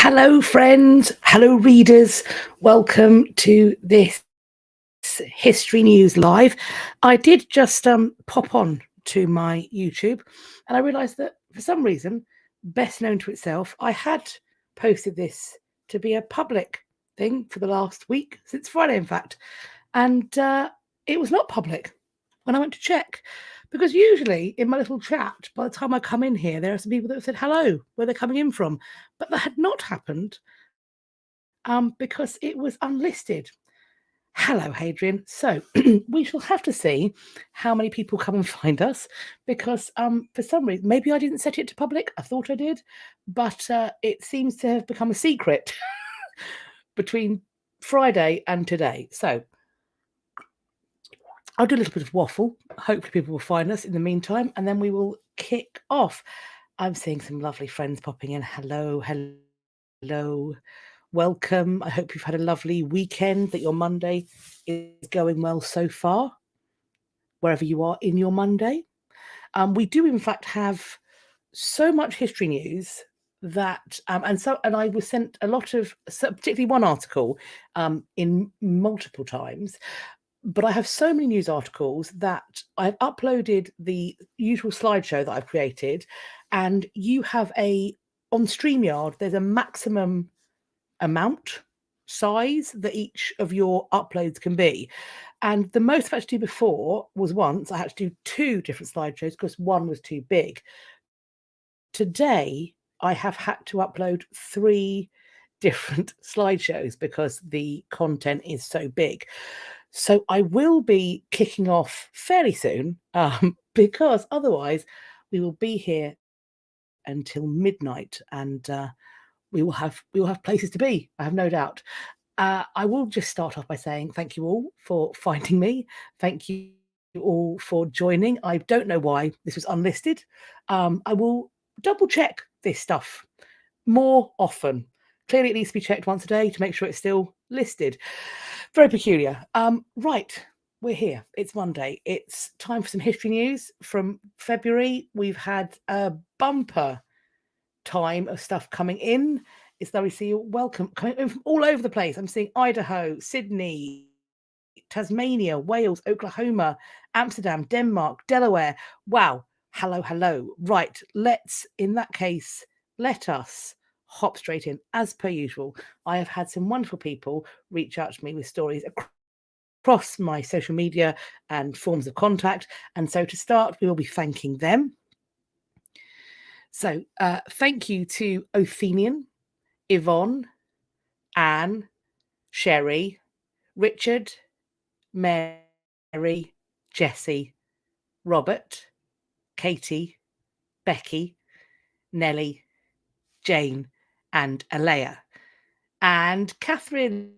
Hello, friends. Hello, readers. Welcome to this History News Live. I did just pop on to my YouTube and I realised that for some reason, best known to itself, I had posted this to be a public thing for the last week, since Friday, in fact. And it was not public when I went to check. Because usually in my little chat, by the time I come in here, there are some people that have said hello, where they're coming in from. But that had not happened because it was unlisted. Hello, Hadrian. So we shall have to see how many people come and find us because for some reason, maybe I didn't set it to public. I thought I did, but it seems to have become a secret between Friday and today. So I'll do a little bit of waffle. Hopefully people will find us in the meantime, and then we will kick off. I'm seeing some lovely friends popping in. Hello, hello. Welcome. I hope you've had a lovely weekend, that your Monday is going well so far, wherever you are in your Monday. We do, in fact, have so much history news that and I was sent a lot of, particularly one article in multiple times. But I have so many news articles that I've uploaded the usual slideshow that I've created, and you have on StreamYard, there's a maximum amount size that each of your uploads can be. And the most I've had to do before was once I had to do 2 different slideshows because one was too big. Today, I have had to upload 3 different slideshows because the content is so big. So I will be kicking off fairly soon because otherwise we will be here until midnight and we will have places to be. I have no doubt. I will just start off by saying thank you all for finding me. Thank you all for joining. I don't know why this was unlisted. I will double check this stuff more often. Clearly, it needs to be checked once a day to make sure it's still listed. Very peculiar. Right, we're here. It's Monday. It's time for some history news from February. We've had a bumper time of stuff coming in. It's lovely to see you. Welcome. Coming in from all over the place. I'm seeing Idaho, Sydney, Tasmania, Wales, Oklahoma, Amsterdam, Denmark, Delaware. Wow. Hello, hello. Right, in that case, let us hop straight in. As per usual, I have had some wonderful people reach out to me with stories across my social media and forms of contact. And so to start, we will be thanking them. So thank you to Othinian, Yvonne, Anne, Sheri, Richard, Mary, Jessie, Robert, Katy, Beccy, Nelli, Jayne and Aylaeh. And Catherine's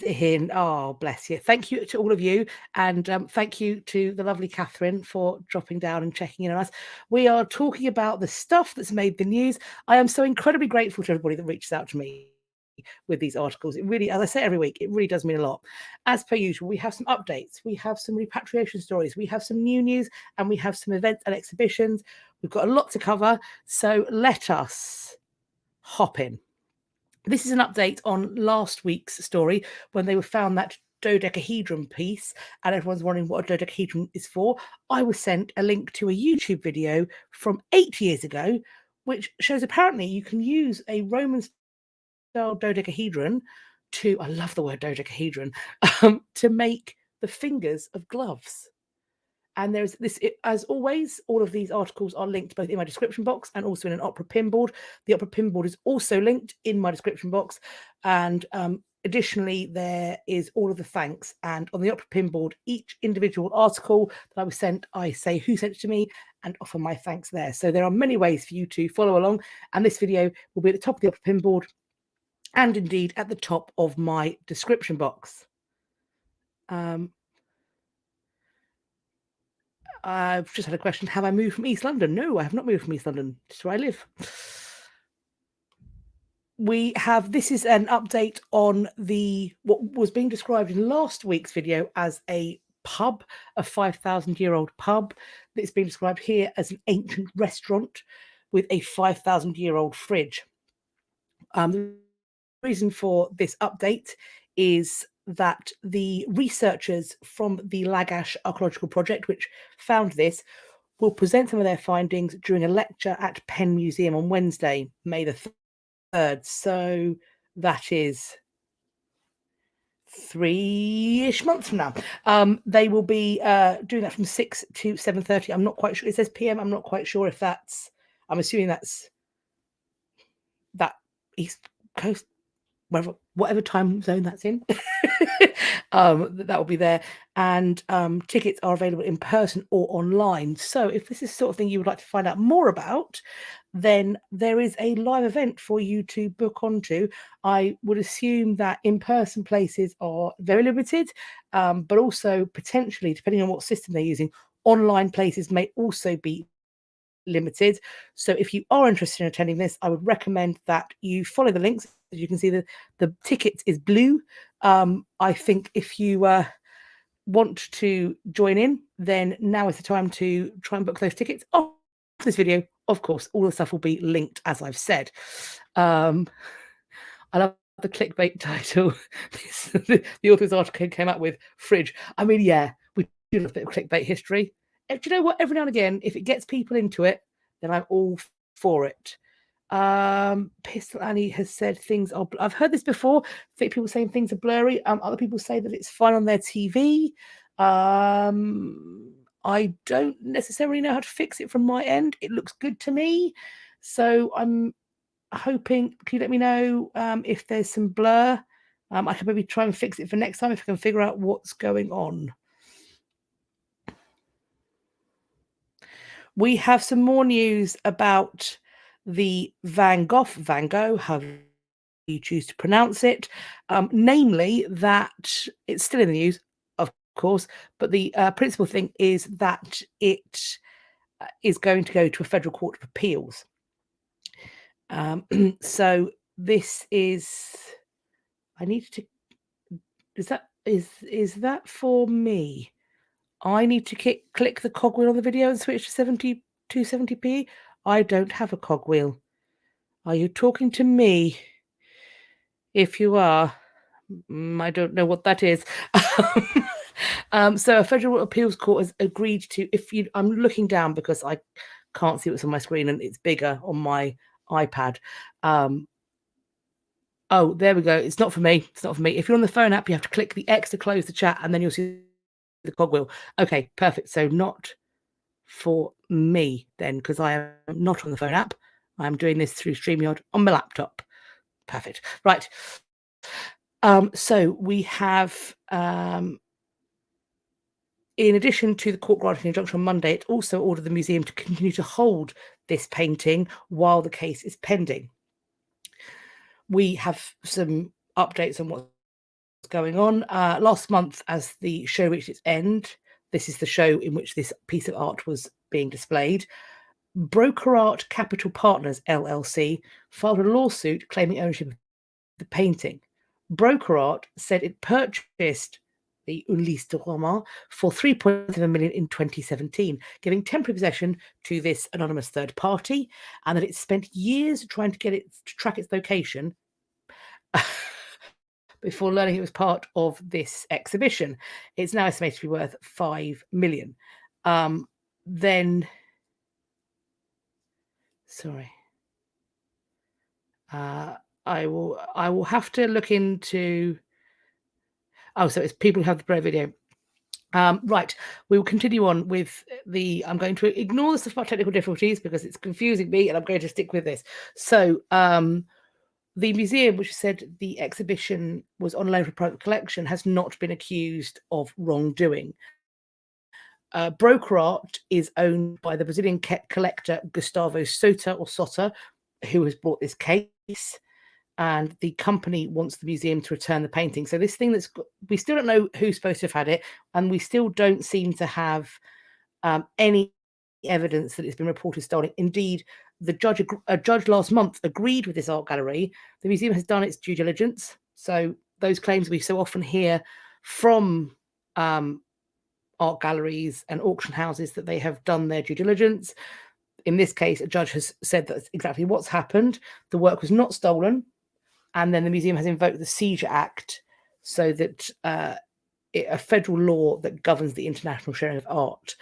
in. Oh, bless you. Thank you to all of you. And thank you to the lovely Catherine for dropping down and checking in on us. We are talking about the stuff that's made the news. I am so incredibly grateful to everybody that reaches out to me with these articles. It really, as I say every week, it really does mean a lot. As per usual, we have some updates, we have some repatriation stories, we have some new news, and we have some events and exhibitions. We've got a lot to cover, so let us hop in. This is an update on last week's story when they were found that dodecahedron piece, and everyone's wondering what a dodecahedron is for. I was sent a link to a YouTube video from 8 years ago, which shows apparently you can use a Roman dodecahedron I love the word dodecahedron, to make the fingers of gloves. And there's this, as always, all of these articles are linked both in my description box and also in an opera pin board. The opera pin board is also linked in my description box. And additionally, there is all of the thanks. And on the opera pin board, each individual article that I was sent, I say who sent it to me and offer my thanks there. So there are many ways for you to follow along. And this video will be at the top of the opera pin board and indeed at the top of my description box. I've just had a question. Have I moved from East London? No, I have not moved from East London. It's where I live. This is an update on what was being described in last week's video as a pub, a 5,000-year-old pub. That's being described here as an ancient restaurant with a 5,000-year-old fridge. The reason for this update is that the researchers from the Lagash Archaeological Project, which found this, will present some of their findings during a lecture at Penn Museum on Wednesday, May the 3rd. So that is 3-ish months from now. They will be doing that from 6 to 7:30. I'm not quite sure. It says PM. I'm not quite sure if that's. I'm assuming that's that East Coast, whatever time zone that's in. That will be there, and tickets are available in person or online. So if this is the sort of thing you would like to find out more about, then there is a live event for you to book onto. I would assume that in-person places are very limited, but also potentially, depending on what system they're using, online places may also be limited. So if you are interested in attending this, I would recommend that you follow the links. As you can see, the ticket is blue. I think if you want to join in, then now is the time to try and book those tickets. After this video, of course, all the stuff will be linked, as I've said. I love the clickbait title. The author's article came out with fridge. I mean, yeah, we do have a bit of clickbait history. Do you know what? Every now and again, if it gets people into it, then I'm all for it. Pistol Annie has said things are. I've heard this before. People saying things are blurry. Other people say that it's fine on their TV. I don't necessarily know how to fix it from my end. It looks good to me, so I'm hoping. Can you let me know if there's some blur? I can maybe try and fix it for next time if I can figure out what's going on. We have some more news about the Van Gogh, however you choose to pronounce it, namely that it's still in the news, of course, but the principal thing is that it is going to go to a federal court of appeals. So this is. I need to. Is that for me? I need to click the cogwheel on the video and switch to 270p. I don't have a cogwheel. Are you talking to me? If you are, I don't know what that is. So a federal appeals court has agreed to. I'm looking down because I can't see what's on my screen and it's bigger on my iPad. Oh, there we go. It's not for me. It's not for me. If you're on the phone app, you have to click the X to close the chat, and then you'll see the cogwheel. Okay, perfect. So not for me then, because I am not on the phone app. I'm doing this through StreamYard on my laptop. Perfect. Right. So we have, in addition to the court granting injunction on Monday, it also ordered the museum to continue to hold this painting while the case is pending. We have some updates on what's going on. Last month, as the show reached its end, this is the show in which this piece of art was being displayed. Broker Art Capital Partners, LLC, filed a lawsuit claiming ownership of the painting. Broker Art said it purchased the Ulysse de Roman for $3.7 million in 2017, giving temporary possession to this anonymous third party, and that it spent years trying to get it to track its location before learning it was part of this exhibition. It's now estimated to be worth $5 million. Sorry. I will have to look into. Oh, so it's people who have the Brave video. Right, we will continue on with the. I'm going to ignore the stuff about technical difficulties because it's confusing me, and I'm going to stick with this. So, the museum, which said the exhibition was on loan for private collection, has not been accused of wrongdoing. Broker Art is owned by the Brazilian collector Gustavo Sota, who has brought this case, and the company wants the museum to return the painting. So this thing we still don't know who's supposed to have had it, and we still don't seem to have any evidence that it's been reported stolen. Indeed, a judge last month agreed with this art gallery. The museum has done its due diligence. So those claims we so often hear from art galleries and auction houses that they have done their due diligence. In this case, a judge has said that's exactly what's happened. The work was not stolen. And then the museum has invoked the Seizure Act so that a federal law that governs the international sharing of art.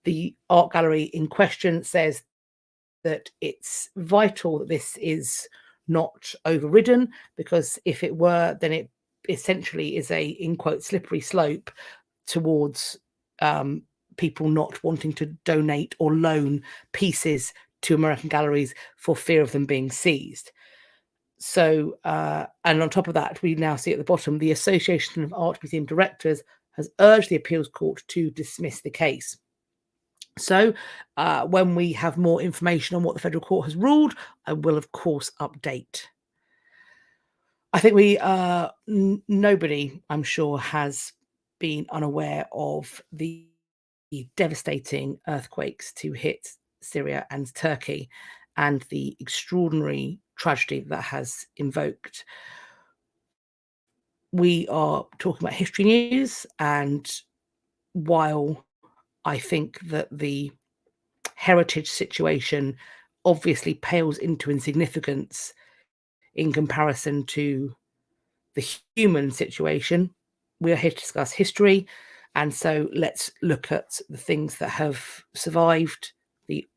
The art gallery in question says that it's vital that this is not overridden, because if it were, then it essentially is a, in quote, slippery slope towards people not wanting to donate or loan pieces to American galleries for fear of them being seized. So, and on top of that, we now see at the bottom, the Association of Art Museum Directors has urged the appeals court to dismiss the case. So, when we have more information on what the federal court has ruled, I will, of course, update. I think nobody, I'm sure, has been unaware of the devastating earthquakes to hit Syria and Turkey, and the extraordinary tragedy that has invoked. We are talking about history news, and while I think that the heritage situation obviously pales into insignificance in comparison to the human situation, we are here to discuss history. And so let's look at the things that have survived, the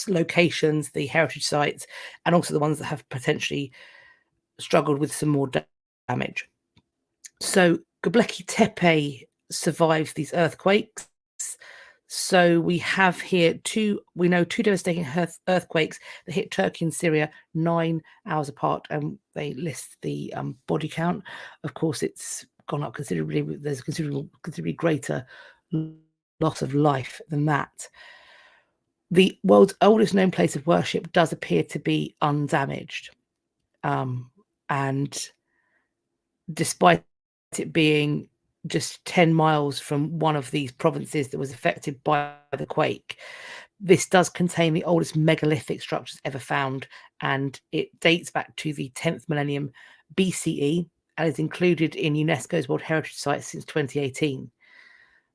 locations, the heritage sites, and also the ones that have potentially struggled with some more damage. So Göbekli Tepe survives these earthquakes. So we have here two devastating earthquakes that hit Turkey and Syria 9 hours apart, and they list the body count. Of course, it's gone up considerably. There's a considerably greater loss of life than that. The world's oldest known place of worship does appear to be undamaged, and despite it being just 10 miles from one of these provinces that was affected by the quake, this does contain the oldest megalithic structures ever found, and it dates back to the 10th millennium BCE and is included in UNESCO's World Heritage Site since 2018.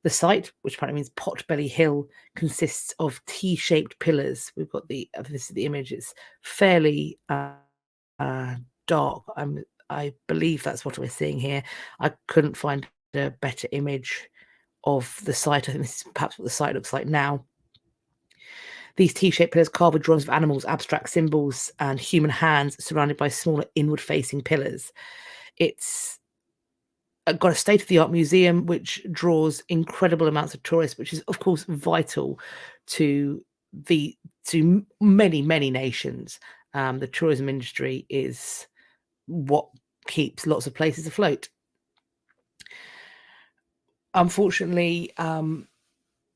The site, which apparently means Potbelly Hill, consists of T-shaped pillars. We've got this is the image. It's fairly dark. I believe that's what we're seeing here. I couldn't find a better image of the site. I think this is perhaps what the site looks like now. These T-shaped pillars carved with drawings of animals, abstract symbols, and human hands surrounded by smaller inward-facing pillars. It's got a state-of-the-art museum which draws incredible amounts of tourists, which is, of course, vital to many, many nations. The tourism industry is what keeps lots of places afloat. Unfortunately,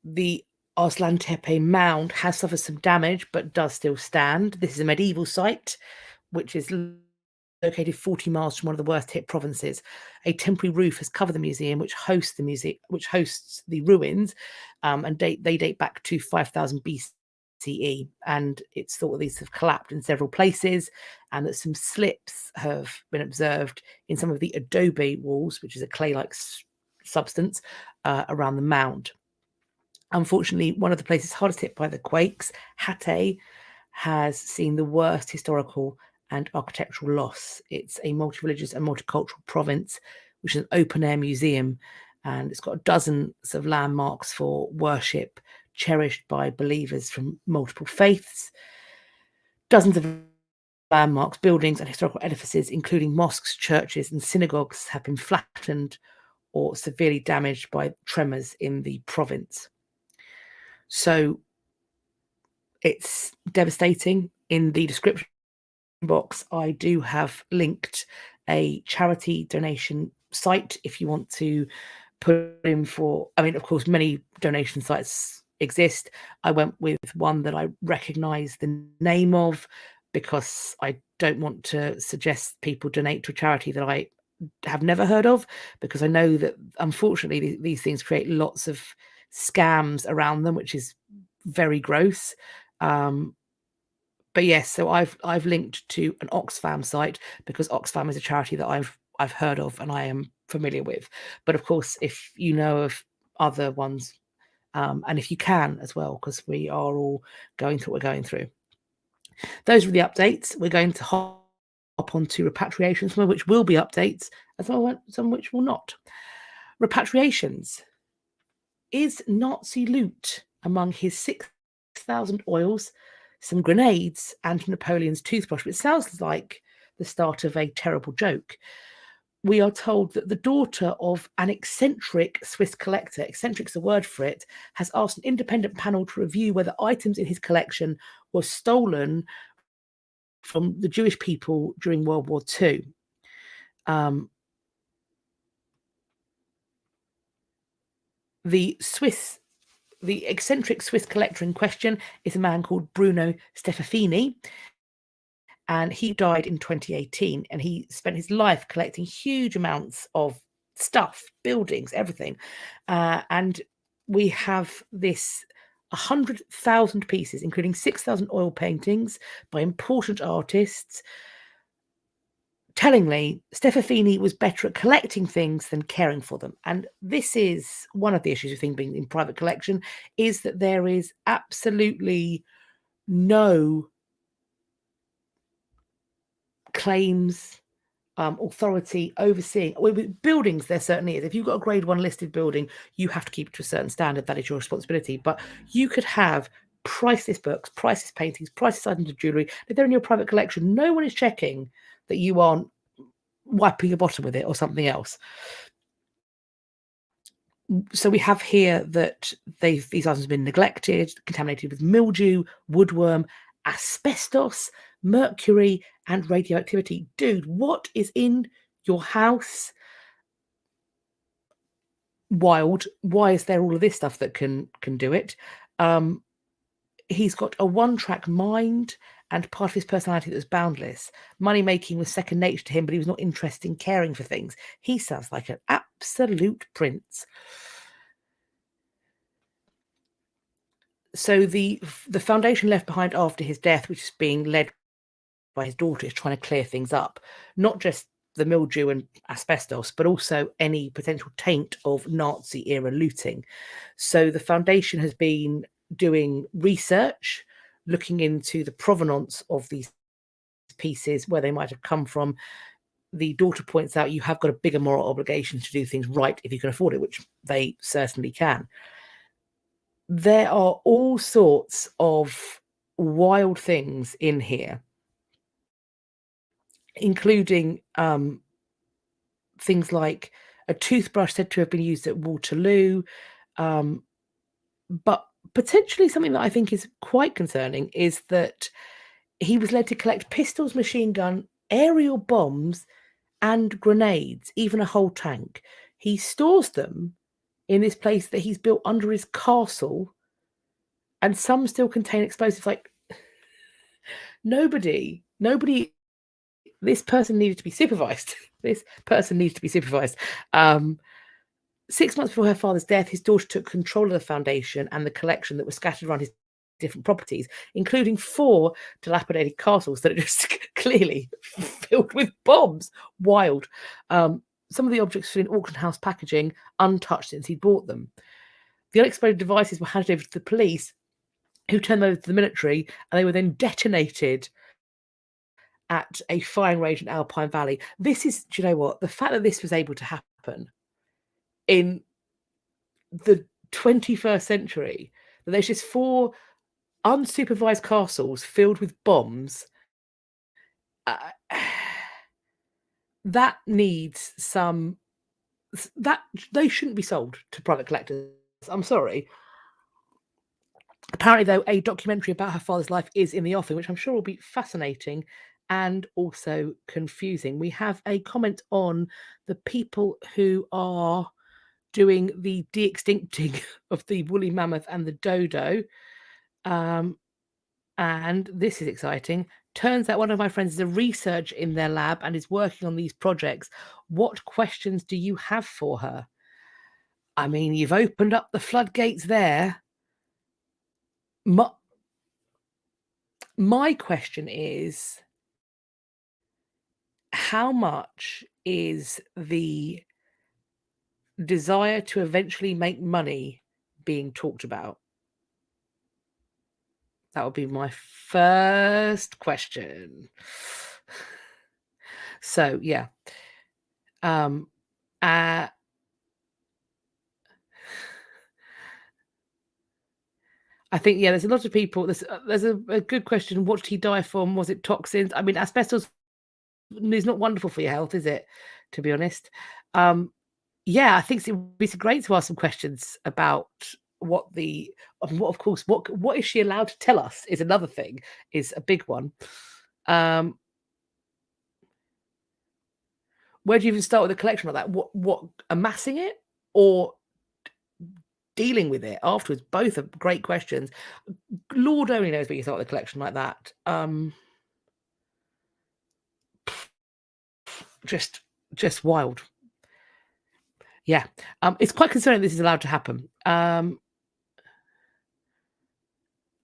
the Arslan Tepe mound has suffered some damage, but does still stand. This is a medieval site, which is located 40 miles from one of the worst hit provinces. A temporary roof has covered the museum, which hosts the ruins, and they date back to 5000 BCE. And it's thought that these have collapsed in several places, and that some slips have been observed in some of the adobe walls, which is a clay-like substance around the mound. Unfortunately, one of the places hardest hit by the quakes, Hatay, has seen the worst historical and architectural loss. It's a multi-religious and multicultural province, which is an open-air museum, and it's got dozens of landmarks for worship cherished by believers from multiple faiths. Dozens of landmarks, buildings, and historical edifices, including mosques, churches, and synagogues, have been flattened or severely damaged by tremors in the province. So it's devastating. In the description box, I do have linked a charity donation site if you want to put in for, of course, many donation sites exist. I went with one that I recognize the name of, because I don't want to suggest people donate to a charity that I have never heard of, because I know that unfortunately these things create lots of scams around them, which is very gross. But yes, so I've linked to an Oxfam site, because Oxfam is a charity that I've heard of and I am familiar with. But of course, if you know of other ones, and if you can as well, because we are all going through what we're going through. Those were the updates. We're going to hop onto repatriations, some of which will be updates, and some of which will not. Repatriations. Is Nazi loot among his 6,000 oils, some grenades, and Napoleon's toothbrush? It sounds like the start of a terrible joke. We are told that the daughter of an eccentric Swiss collector, eccentric's the word for it, has asked an independent panel to review whether items in his collection were stolen from the Jewish people during World War II. The eccentric Swiss collector in question is a man called Bruno Steffini, and he died in 2018, and he spent his life collecting huge amounts of stuff, buildings, everything. And we have this 100,000 pieces, including 6,000 oil paintings by important artists. Tellingly, Steffini was better at collecting things than caring for them. And this is one of the issues of things being in private collection, is that there is absolutely no claims, authority overseeing. With buildings, there certainly is. If you've got a grade 1 listed building, you have to keep it to a certain standard. That is your responsibility. But you could have priceless books, priceless paintings, priceless items of jewellery. If they're in your private collection, no one is checking that you aren't wiping your bottom with it or something else. So we have here that these items have been neglected, contaminated with mildew, woodworm, asbestos, mercury, and radioactivity. Dude, what is in your house? Wild. Why is there all of this stuff that can do it? He's got a one-track mind and part of his personality that was boundless. Money-making was second nature to him, but he was not interested in caring for things. He sounds like an absolute prince. So the foundation left behind after his death, which is being led by his daughter, is trying to clear things up. Not just the mildew and asbestos, but also any potential taint of Nazi-era looting. So the foundation has been doing research, looking into the provenance of these pieces, where they might have come from. The daughter points out you have got a bigger moral obligation to do things right if you can afford it, which they certainly can. There are all sorts of wild things in here, including things like a toothbrush said to have been used at Waterloo, but potentially something that I think is quite concerning is that he was led to collect pistols, machine gun, aerial bombs, and grenades, even a whole tank. He stores them in this place that he's built under his castle, and some still contain explosives. Like, nobody, this person needed to be supervised. This person needs to be supervised. 6 months before her father's death, his daughter took control of the foundation and the collection that was scattered around his different properties, including 4 dilapidated castles that are just clearly filled with bombs. Wild. Some of the objects were in auction house packaging, untouched since he'd bought them. The unexploded devices were handed over to the police, who turned them over to the military, and they were then detonated at a firing range in Alpine Valley. This is, do you know what? The fact that this was able to happen in the 21st century, that there's just 4 unsupervised castles filled with bombs, that needs some, that they shouldn't be sold to private collectors. I'm sorry. Apparently, though, a documentary about her father's life is in the offing, which I'm sure will be fascinating and also confusing. We have a comment on the people who are doing the de-extincting of the woolly mammoth and the dodo. And this is exciting. Turns out one of my friends is a researcher in their lab and is working on these projects. What questions do you have for her? I mean, you've opened up the floodgates there. My question is, how much is the desire to eventually make money being talked about? That would be my first question. So yeah. Uh, I think, yeah, there's a lot of people. There's a good question. What did he die from? Was it toxins? I mean, asbestos is not wonderful for your health, is it? To be honest, yeah, I think it would be great to ask some questions about what the, I mean, what, of course, what is she allowed to tell us is another thing, is a big one. Where do you even start with a collection like that? What amassing it or dealing with it afterwards? Both are great questions. Lord only knows where you start with a collection like that. Just wild. Yeah. It's quite concerning this is allowed to happen.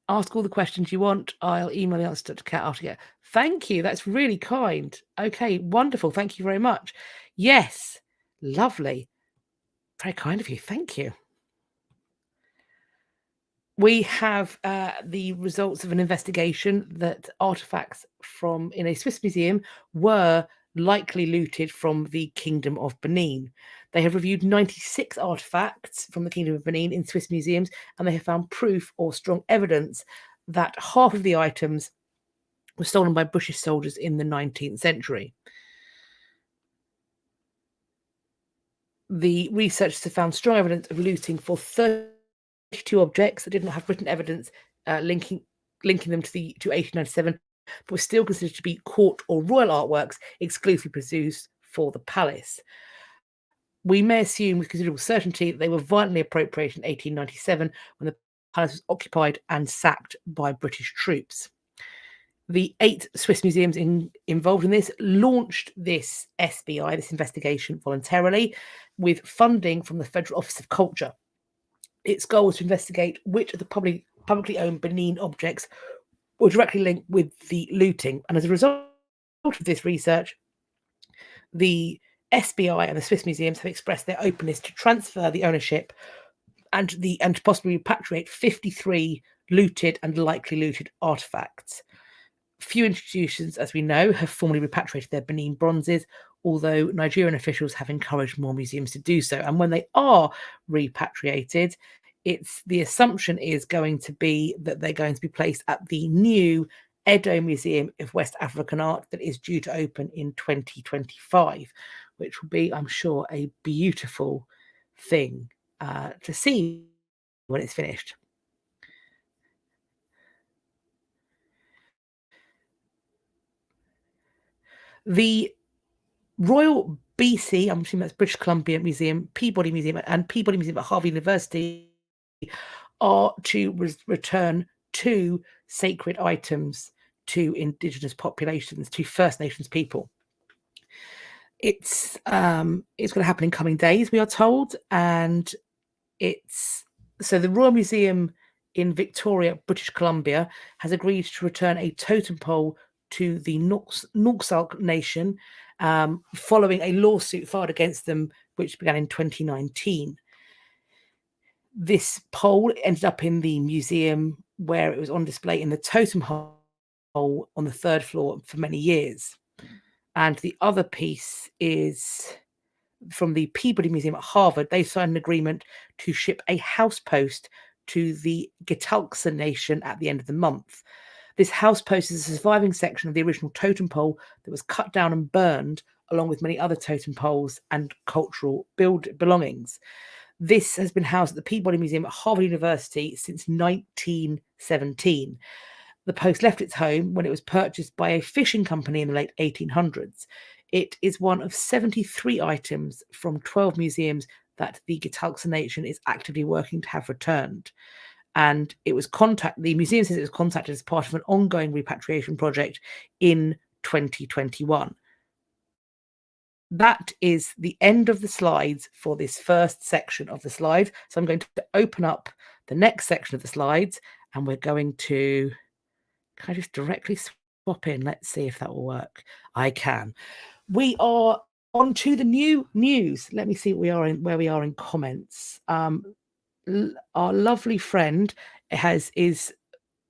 Ask all the questions you want. I'll email the answer to Kat after. Yeah. Thank you. That's really kind. Okay, wonderful. Thank you very much. Yes. Lovely. Very kind of you. Thank you. We have the results of an investigation that artifacts from in a Swiss museum were likely looted from the Kingdom of Benin. They have reviewed 96 artifacts from the Kingdom of Benin in Swiss museums, and they have found proof or strong evidence that half of the items were stolen by British soldiers in the 19th century. The researchers have found strong evidence of looting for 32 objects that did not have written evidence linking them to 1897, but were still considered to be court or royal artworks exclusively produced for the palace. We may assume with considerable certainty that they were violently appropriated in 1897 when the palace was occupied and sacked by British troops. The 8 Swiss museums involved in this launched this SBI, this investigation, voluntarily with funding from the Federal Office of Culture. Its goal was to investigate which of the publicly owned Benin objects were directly linked with the looting. And as a result of this research, the SBI and the Swiss museums have expressed their openness to transfer the ownership and to possibly repatriate 53 looted and likely looted artifacts. Few institutions, as we know, have formally repatriated their Benin bronzes, although Nigerian officials have encouraged more museums to do so. And when they are repatriated, the assumption is going to be that they're going to be placed at the new Edo Museum of West African Art that is due to open in 2025, which will be, I'm sure, a beautiful thing to see when it's finished. The Royal BC, I'm assuming that's British Columbia Museum, Peabody Museum, and Peabody Museum at Harvard University are to return 2 sacred items to Indigenous populations, to First Nations people. It's going to happen in coming days, we are told, and so the Royal Museum in Victoria, British Columbia, has agreed to return a totem pole to the Nuksalk Nation, following a lawsuit filed against them, which began in 2019. This pole ended up in the museum where it was on display in the totem hole on the 3rd floor for many years. And the other piece is from the Peabody Museum at Harvard. They signed an agreement to ship a house post to the Gitalksa Nation at the end of the month. This house post is a surviving section of the original totem pole that was cut down and burned, along with many other totem poles and cultural belongings. This has been housed at the Peabody Museum at Harvard University since 1917. The post left its home when it was purchased by a fishing company in the late 1800s. It is one of 73 items from 12 museums that the Gitalksa Nation is actively working to have returned. And the museum says it was contacted as part of an ongoing repatriation project in 2021. That is the end of the slides for this first section of the slides. So I'm going to open up the next section of the slides, and we're going to, can I just directly swap in? Let's see if that will work. I can. We are on to the new news. Let me see where we are in comments. Our lovely friend is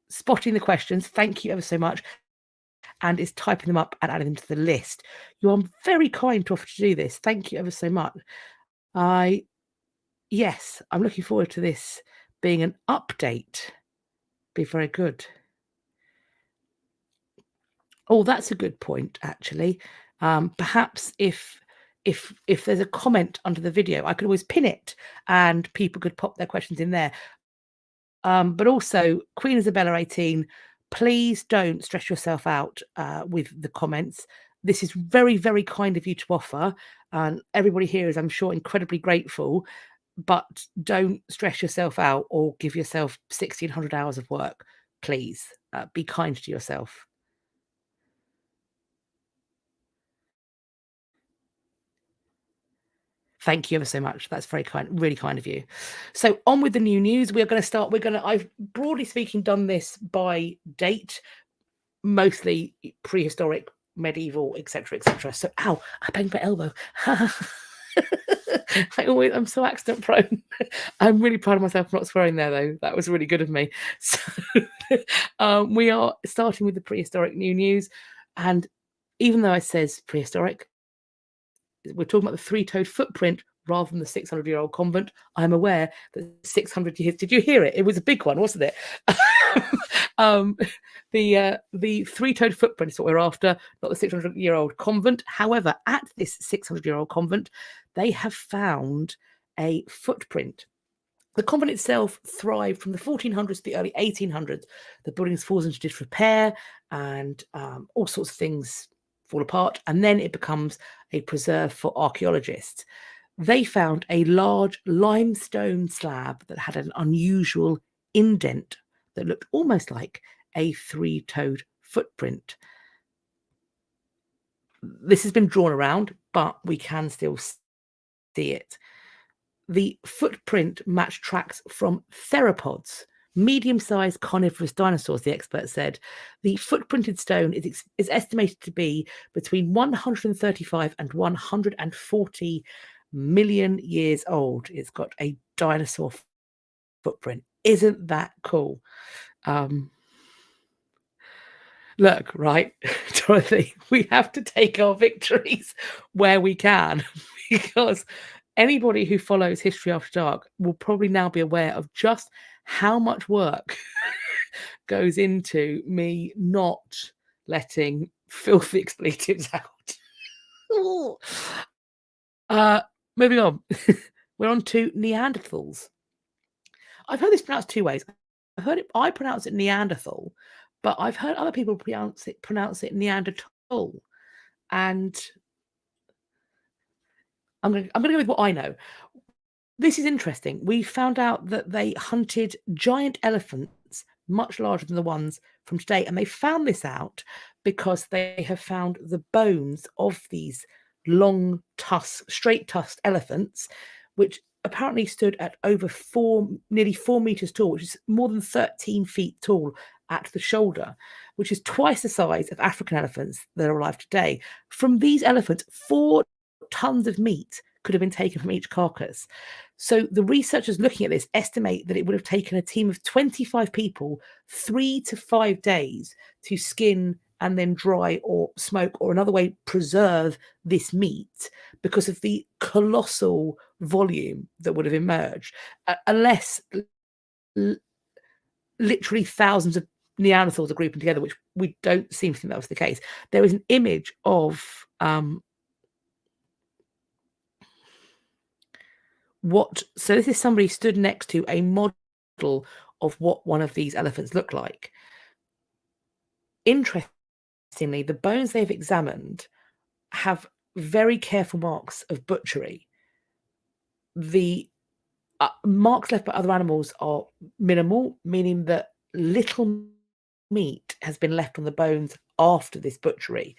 spotting the questions. Thank you ever so much. and is typing them up and adding them to the list. You are very kind to offer to do this. Thank you ever so much. Yes, I'm looking forward to this being an update. Be very good. Oh, that's a good point, actually. Perhaps if there's a comment under the video, I could always pin it and people could pop their questions in there. But also, Queen Isabella 18, please don't stress yourself out with the comments. This is very, very kind of you to offer. And everybody here is, I'm sure, incredibly grateful. But don't stress yourself out or give yourself 1,600 hours of work, please. Be kind to yourself. Thank you ever so much. That's very kind, really kind of you. So on with the new news. We're going to start. I've broadly speaking done this by date, mostly prehistoric, medieval, etc., etc. So, ow, I banged my elbow. I'm so accident prone. I'm really proud of myself for not swearing there, though. That was really good of me. So we are starting with the prehistoric new news. And even though it says prehistoric, we're talking about the three-toed footprint rather than the 600-year-old convent. I'm aware that 600 years. Did you hear it? It was a big one, wasn't it? The three-toed footprint is what we're after, not the 600-year-old convent. However, at this 600-year-old convent, they have found a footprint. The convent itself thrived from the 1400s to the early 1800s. The buildings falls into disrepair and all sorts of things fall apart, and then it becomes a preserve for archaeologists. They found a large limestone slab that had an unusual indent that looked almost like a three-toed footprint. This has been drawn around, but we can still see it. The footprint matched tracks from theropods, medium-sized carnivorous dinosaurs, the expert said. The footprinted stone is estimated to be between 135 and 140 million years old. It's got a dinosaur footprint. Isn't that cool? Look, right, Dorothy, we have to take our victories where we can, because anybody who follows History After Dark will probably now be aware of just how much work goes into me not letting filthy expletives out. Moving on. We're on to Neanderthals. I've heard this pronounced two ways. I pronounce it Neanderthal, but I've heard other people pronounce it Neanderthal. And I'm going to go with what I know. This is interesting. We found out that they hunted giant elephants much larger than the ones from today. And they found this out because they have found the bones of these long straight tusked elephants, which apparently stood at over nearly 4 meters tall, which is more than 13 feet tall at the shoulder, which is twice the size of African elephants that are alive today. From these elephants, 4 tons of meat could have been taken from each carcass. So the researchers looking at this estimate that it would have taken a team of 25 people 3 to 5 days to skin and then dry or smoke or another way preserve this meat because of the colossal volume that would have emerged, unless literally thousands of Neanderthals are grouping together, which we don't seem to think that was the case. There is an image of so this is somebody stood next to a model of what one of these elephants looked like. Interestingly, the bones they've examined have very careful marks of butchery. The marks left by other animals are minimal, meaning that little meat has been left on the bones after this butchery.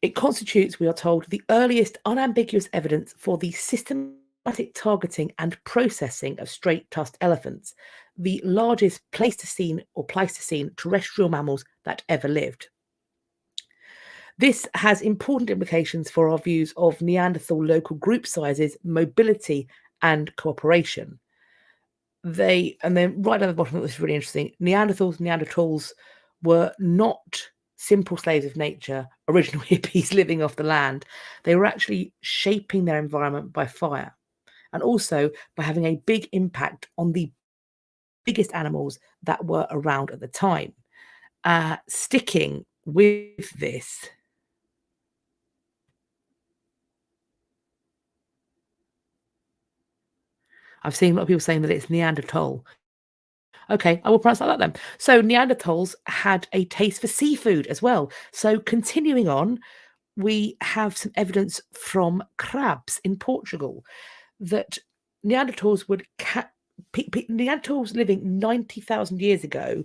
It constitutes, we are told, the earliest unambiguous evidence for the systematic targeting and processing of straight-tusked elephants, the largest Pleistocene terrestrial mammals that ever lived. This has important implications for our views of Neanderthal local group sizes, mobility, and cooperation. And then right down the bottom, this is really interesting. Neanderthals were not simple slaves of nature, original hippies living off the land. They were actually shaping their environment by fire, and also by having a big impact on the biggest animals that were around at the time. Sticking with this, I've seen a lot of people saying that it's Neanderthal. Okay, I will pronounce like that then. So Neanderthals had a taste for seafood as well. So continuing on, we have some evidence from crabs in Portugal that Neanderthals would Neanderthals living 90,000 years ago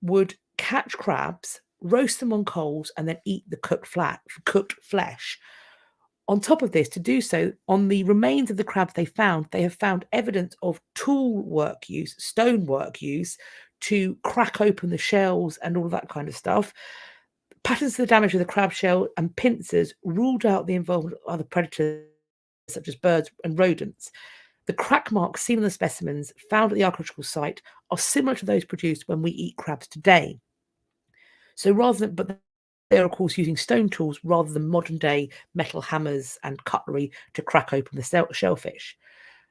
would catch crabs, roast them on coals, and then eat the cooked flesh. On top of this, to do so, on the remains of the crabs they have found evidence of tool work use, stone work use to crack open the shells and all that kind of stuff. Patterns of the damage of the crab shell and pincers ruled out the involvement of other predators such as birds and rodents. The crack marks seen on the specimens found at the archaeological site are similar to those produced when we eat crabs today. So but they are of course using stone tools rather than modern day metal hammers and cutlery to crack open the shellfish.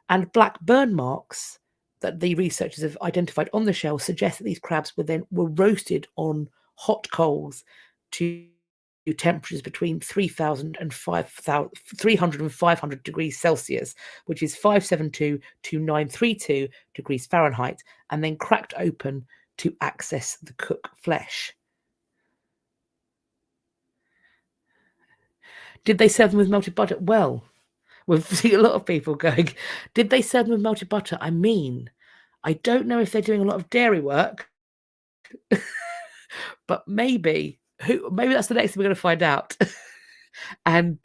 And black burn marks that the researchers have identified on the shell suggest that these crabs were roasted on hot coals to temperatures between 300 and 500 degrees Celsius, which is 572 to 932 degrees Fahrenheit, and then cracked open to access the cooked flesh. Did they serve them with melted butter? Well, we've seen a lot of people going, did they serve them with melted butter? I mean, I don't know if they're doing a lot of dairy work, but maybe that's the next thing we're going to find out. And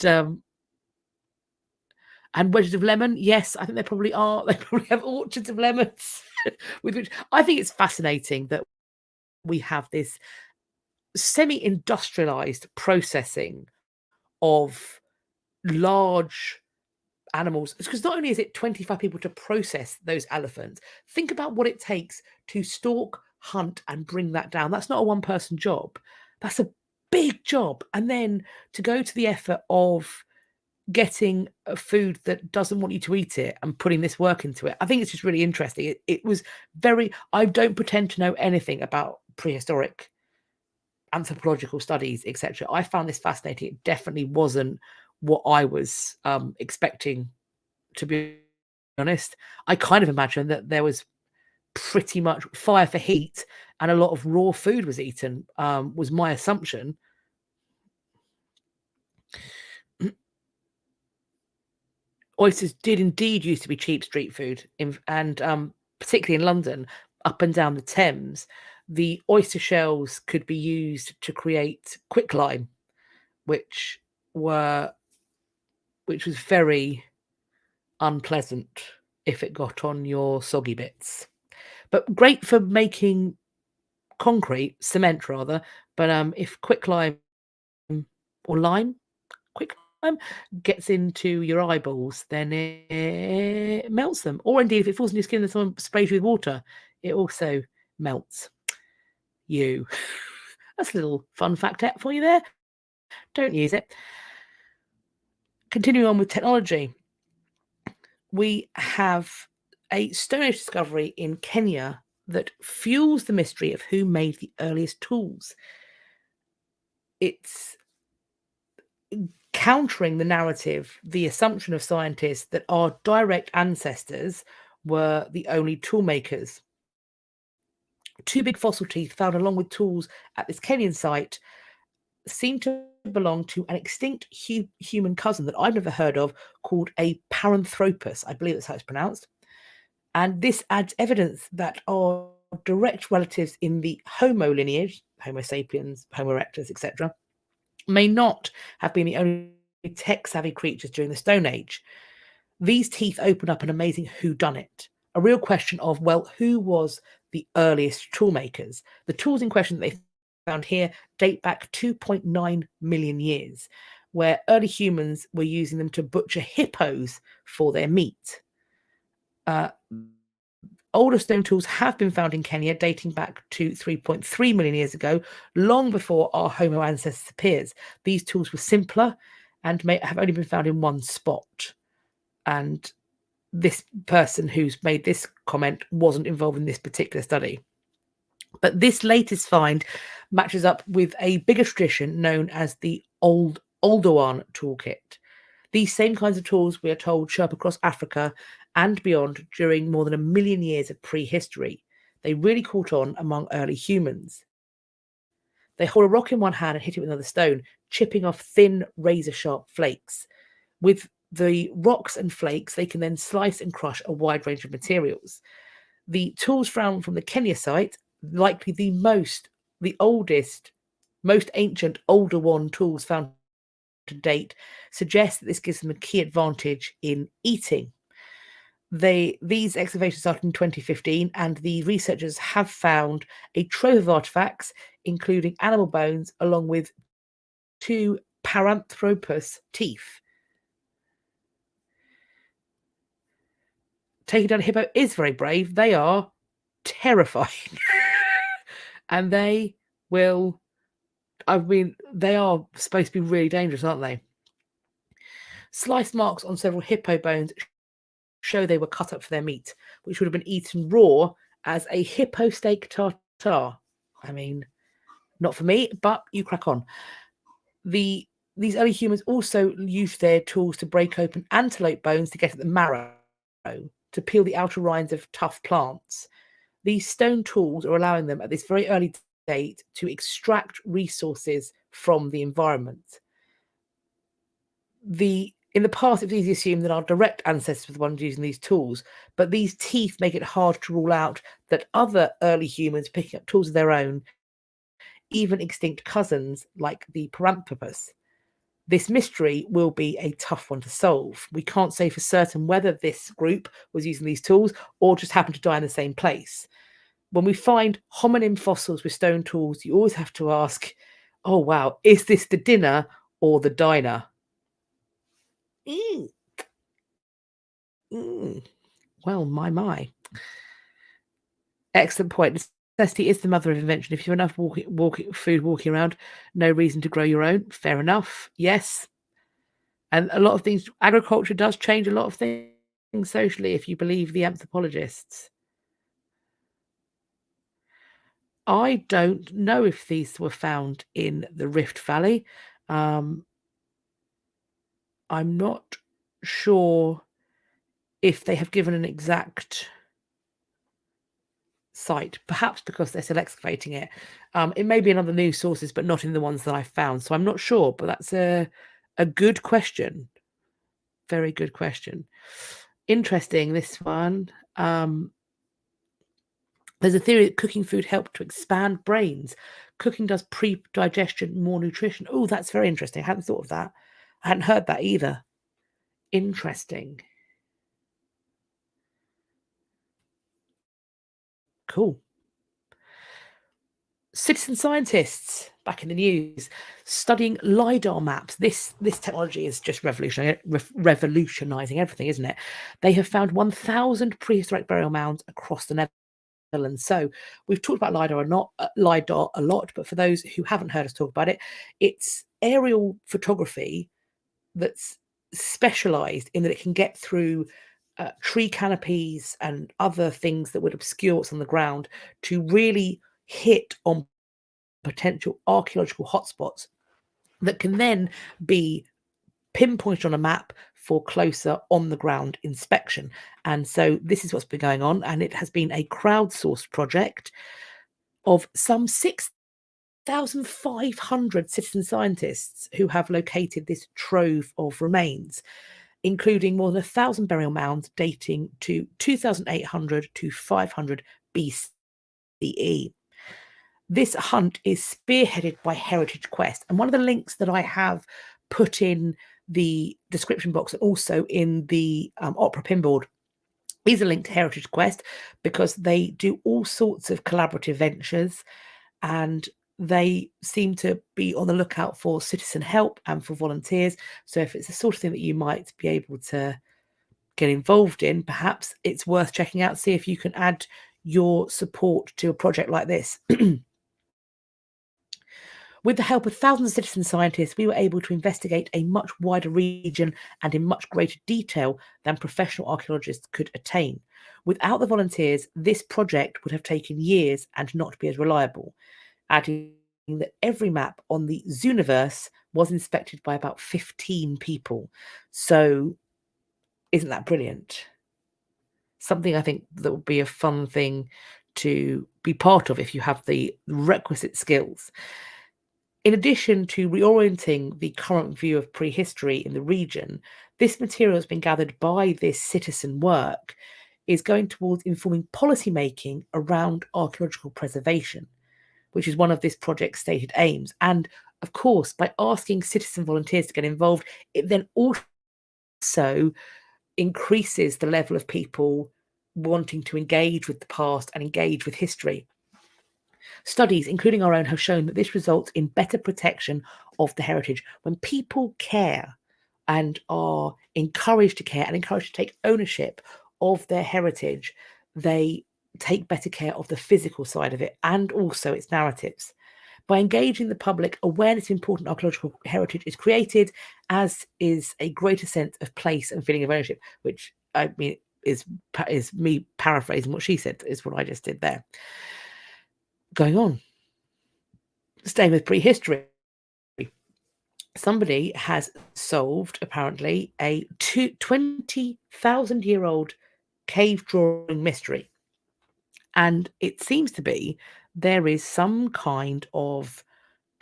wedges of lemon, yes, I think they probably are. They probably have orchards of lemons, with which I think it's fascinating that we have this semi-industrialized processing of large animals, because not only is it 25 people to process those elephants, think about what it takes to stalk, hunt, and bring that down. That's not a one-person job. That's a big job. And then to go to the effort of getting a food that doesn't want you to eat it and putting this work into it, I think it's just really interesting. It was I don't pretend to know anything about prehistoric anthropological studies, etc. I found this fascinating. It definitely wasn't what I was expecting, to be honest. I kind of imagined that there was pretty much fire for heat and a lot of raw food was eaten, was my assumption. Oysters did indeed used to be cheap street food, and particularly in London, up and down the Thames, the oyster shells could be used to create quicklime, which was very unpleasant if it got on your soggy bits. But great for making cement rather. But if quicklime or quicklime gets into your eyeballs, then it melts them. Or indeed, if it falls in your skin and someone sprays you with water, it also melts you. That's a little fun factette for you there. Don't use it. Continuing on with technology, we have a Stone Age discovery in Kenya that fuels the mystery of who made the earliest tools. It's countering the narrative, the assumption of scientists that our direct ancestors were the only tool makers. Two big fossil teeth found along with tools at this Kenyan site seem to belong to an extinct human cousin that I've never heard of, called a Paranthropus. I believe that's how it's pronounced. And this adds evidence that our direct relatives in the Homo lineage, Homo sapiens, Homo erectus, etc., may not have been the only tech-savvy creatures during the Stone Age. These teeth open up an amazing whodunit, a real question of, well, who was the earliest tool makers? The tools in question that they found here date back 2.9 million years, where early humans were using them to butcher hippos for their meat. older stone tools have been found in Kenya dating back to 3.3 million years ago, long before our Homo ancestors appears. These tools were simpler and may have only been found in one spot. And this person who's made this comment wasn't involved in this particular study. But this latest find matches up with a bigger tradition known as the Oldowan toolkit. These same kinds of tools, we are told, show up across Africa and beyond during more than 1 million years of prehistory. They really caught on among early humans. They hold a rock in one hand and hit it with another stone, chipping off thin, razor-sharp flakes. With the rocks and flakes, they can then slice and crush a wide range of materials. The tools found from the Kenya site, likely the oldest, most ancient, older one tools found to date, suggest that this gives them a key advantage in eating. These excavations started in 2015, and the researchers have found a trove of artifacts, including animal bones, along with 2 Paranthropus teeth. Taking down a hippo is very brave. They are terrifying. And they are supposed to be really dangerous, aren't they? Slice marks on several hippo bones show they were cut up for their meat, which would have been eaten raw as a hippo steak tartare. I mean, not for me, but you crack on. These early humans also used their tools to break open antelope bones to get at the marrow, to peel the outer rinds of tough plants. These stone tools are allowing them at this very early date to extract resources from the environment. In the past, it's easy to assume that our direct ancestors were the ones using these tools, but these teeth make it hard to rule out that other early humans picking up tools of their own, even extinct cousins like the Paranthropus. This mystery will be a tough one to solve. We can't say for certain whether this group was using these tools or just happened to die in the same place. When we find hominin fossils with stone tools, you always have to ask, oh wow, is this the dinner or the diner? Well, my. Excellent point. Necessity is the mother of invention. If you have enough food walking around, no reason to grow your own. Fair enough. Yes. And a lot of things, agriculture does change a lot of things socially, if you believe the anthropologists. I don't know if these were found in the Rift Valley. I'm not sure if they have given an exact site, perhaps because they're still excavating it. It may be in other news sources, but not in the ones that I found. So I'm not sure, but that's a good question. Very good question. Interesting, this one. There's a theory that cooking food helped to expand brains. Cooking does pre-digestion more nutrition. Oh, that's very interesting. I hadn't thought of that. I hadn't heard that either. Interesting. Cool. Citizen scientists back in the news studying Lidar Maps. This technology is just revolutionizing everything, isn't it? They have found 1,000 prehistoric burial mounds across the Netherlands. So we've talked about Lidar a lot, but for those who haven't heard us talk about it, it's aerial photography that's specialized in that it can get through tree canopies and other things that would obscure what's on the ground to really hit on potential archaeological hotspots that can then be pinpointed on a map for closer on the ground inspection. And so this is what's been going on, and it has been a crowdsourced project of some 6,500 citizen scientists who have located this trove of remains, including more than 1,000 burial mounds dating to 2,800 to 500 BCE. This hunt is spearheaded by Heritage Quest, and one of the links that I have put in the description box and also in the Opera Pinboard is a link to Heritage Quest, because they do all sorts of collaborative ventures, and they seem to be on the lookout for citizen help and for volunteers. So if it's the sort of thing that you might be able to get involved in, perhaps it's worth checking out, see if you can add your support to a project like this. With the help of thousands of citizen scientists, we were able to investigate a much wider region and in much greater detail than professional archaeologists could attain. Without the volunteers, this project would have taken years and not be as reliable, adding that every map on the Zooniverse was inspected by about 15 people. So isn't that brilliant? Something I think that would be a fun thing to be part of if you have the requisite skills. In addition to reorienting the current view of prehistory in the region, this material has been gathered by this citizen work is going towards informing policy making around archaeological preservation, which is one of this project's stated aims. And of course, by asking citizen volunteers to get involved, it then also increases the level of people wanting to engage with the past and engage with history. Studies, including our own, have shown that this results in better protection of the heritage. When people care and are encouraged to care and encouraged to take ownership of their heritage, they take better care of the physical side of it and also its narratives. By engaging the public, awareness of important archaeological heritage is created, as is a greater sense of place and feeling of ownership, which I mean is me paraphrasing what she said, is what I just did there. Going on, staying with prehistory, somebody has solved apparently a 20,000-year-old cave drawing mystery. And it seems to be there is some kind of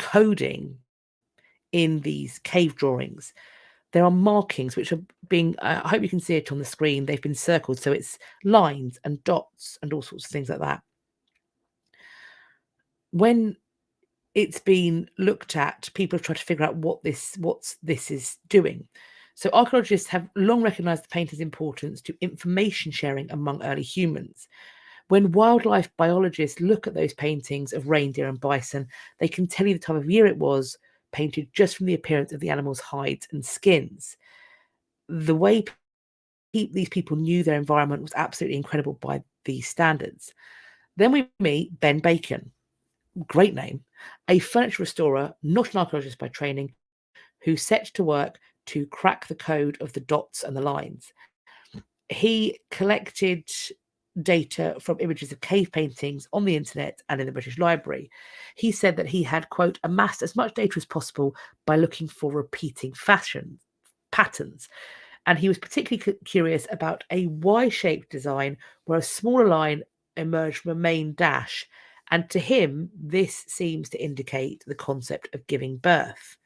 coding in these cave drawings. There are markings which are being, I hope you can see it on the screen, they've been circled. So it's lines and dots and all sorts of things like that. When it's been looked at, people have tried to figure out what this is doing. So archaeologists have long recognized the painter's importance to information sharing among early humans. When wildlife biologists look at those paintings of reindeer and bison, they can tell you the time of year it was, painted just from the appearance of the animal's hides and skins. The way these people knew their environment was absolutely incredible by these standards. Then we meet Ben Bacon, great name, a furniture restorer, not an archaeologist by training, who set to work to crack the code of the dots and the lines. He collected data from images of cave paintings on the internet and in the British Library. He said that he had, quote, amassed as much data as possible by looking for repeating patterns. And he was particularly curious about a Y-shaped design where a smaller line emerged from a main dash. And to him, this seems to indicate the concept of giving birth.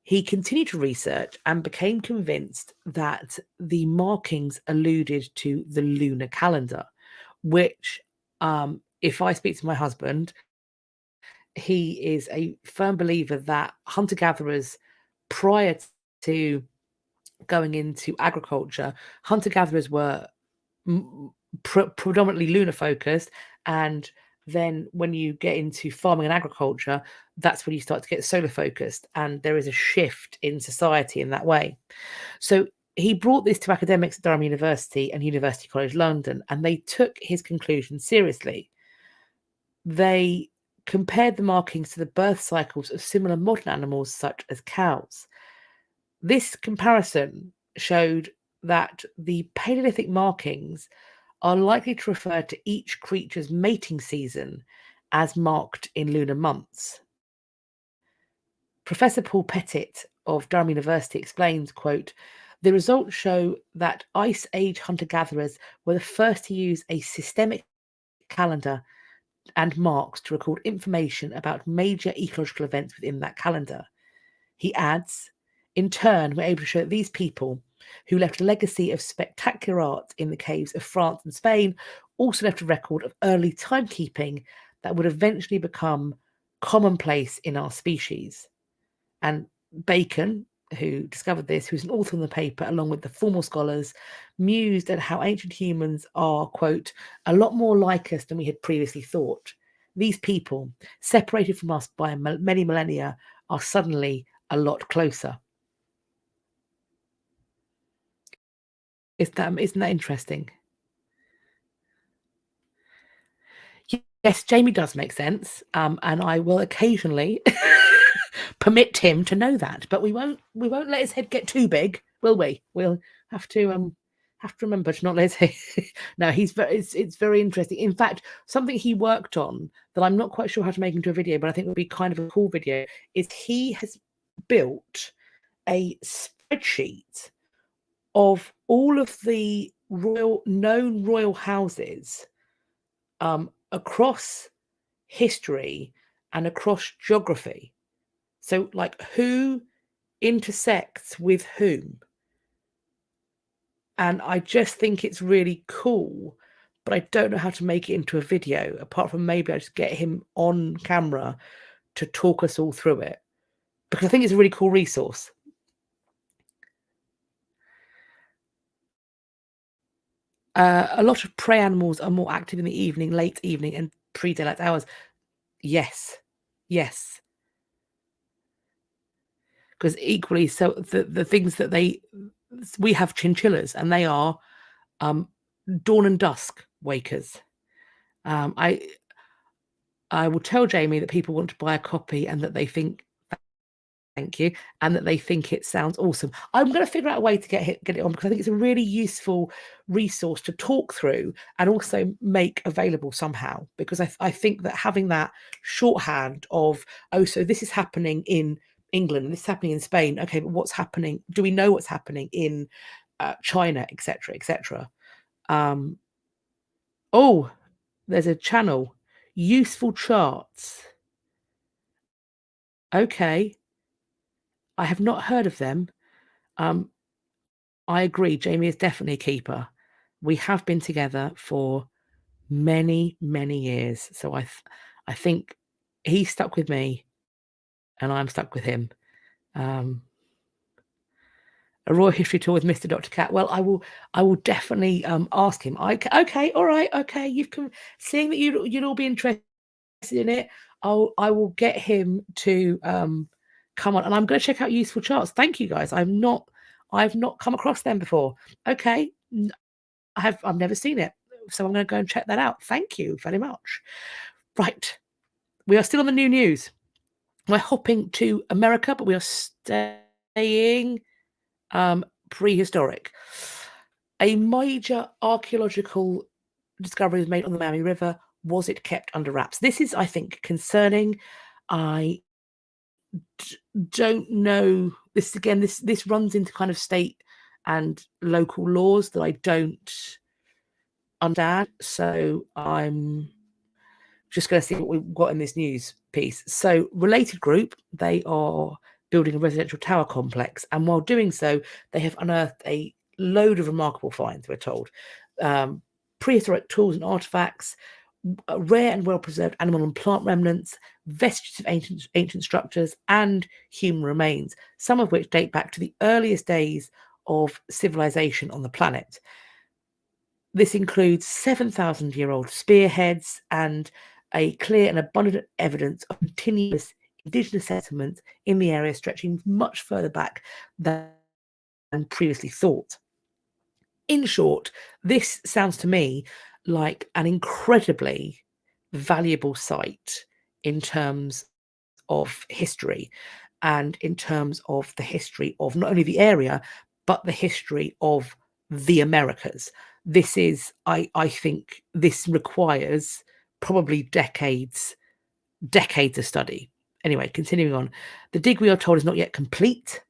He continued to research and became convinced that the markings alluded to the lunar calendar, which, if I speak to my husband, he is a firm believer that hunter-gatherers, prior to going into agriculture, hunter-gatherers were predominantly lunar focused, and then when you get into farming and agriculture, that's when you start to get solar focused, and there is a shift in society in that way. So he brought this to academics at Durham University and University College London, and they took his conclusions seriously. They compared the markings to the birth cycles of similar modern animals such as cows. This comparison showed that the Paleolithic markings are likely to refer to each creature's mating season as marked in lunar months. Professor Paul Pettit of Durham University explains, quote, the results show that Ice Age hunter-gatherers were the first to use a systemic calendar and marks to record information about major ecological events within that calendar. He adds, in turn, we're able to show that these people, who left a legacy of spectacular art in the caves of France and Spain, also left a record of early timekeeping that would eventually become commonplace in our species. And Bacon, who discovered this, who's an author on the paper, along with the formal scholars, mused at how ancient humans are, quote, a lot more like us than we had previously thought. These people, separated from us by many millennia, are suddenly a lot closer. Isn't that interesting? Yes, Jamie does make sense, and I will occasionally permit him to know that, but we won't let his head get too big, will we? We'll have to remember to not let his head. No, it's very interesting. In fact, something he worked on that I'm not quite sure how to make into a video, but I think would be kind of a cool video, is he has built a spreadsheet of all of the known royal houses across history and across geography. So, like, who intersects with whom? And I just think it's really cool, but I don't know how to make it into a video, apart from maybe I just get him on camera to talk us all through it, because I think it's a really cool resource. A lot of prey animals are more active in the evening, late evening, and pre-daylight hours. Yes. Yes. Because equally, so the things that we have chinchillas, and they are dawn and dusk wakers. I will tell Jamie that people want to buy a copy and that they think, thank you, and that they think it sounds awesome. I'm going to figure out a way to get it on, because I think it's a really useful resource to talk through and also make available somehow, because I think that having that shorthand of, oh, so this is happening in England and this is happening in Spain. Okay, but what's happening? Do we know what's happening in China, etc., etc.? Oh, there's a channel, useful charts. Okay, I have not heard of them. I agree. Jamie is definitely a keeper. We have been together for many, many years, so I think he's stuck with me, and I'm stuck with him. A royal history tour with Mr. Dr. Cat. Well, I will definitely ask him. Okay, all right, okay. Seeing that you'd all be interested in it. I will get him to come on, and I'm going to check out useful charts. Thank you, guys. I've not come across them before. Okay, I've never seen it, so I'm going to go and check that out. Thank you very much. Right, we are still on the new news. We're hopping to America, but we are staying prehistoric. A major archaeological discovery was made on the Miami River. Was it kept under wraps? This is, I think, concerning. I don't know. This runs into kind of state and local laws that I don't understand. So I'm just going to see what we've got in this news piece. So, related group, they are building a residential tower complex, and while doing so, they have unearthed a load of remarkable finds, we're told. Prehistoric tools and artifacts, rare and well-preserved animal and plant remnants, vestiges of ancient structures, and human remains, some of which date back to the earliest days of civilization on the planet. This includes 7,000-year-old spearheads and a clear and abundant evidence of continuous indigenous settlements in the area stretching much further back than previously thought. In short, this sounds to me like an incredibly valuable site in terms of history and in terms of the history of not only the area, but the history of the Americas. This is, I think this requires probably decades of study. Anyway, continuing on. The dig, we are told, is not yet complete.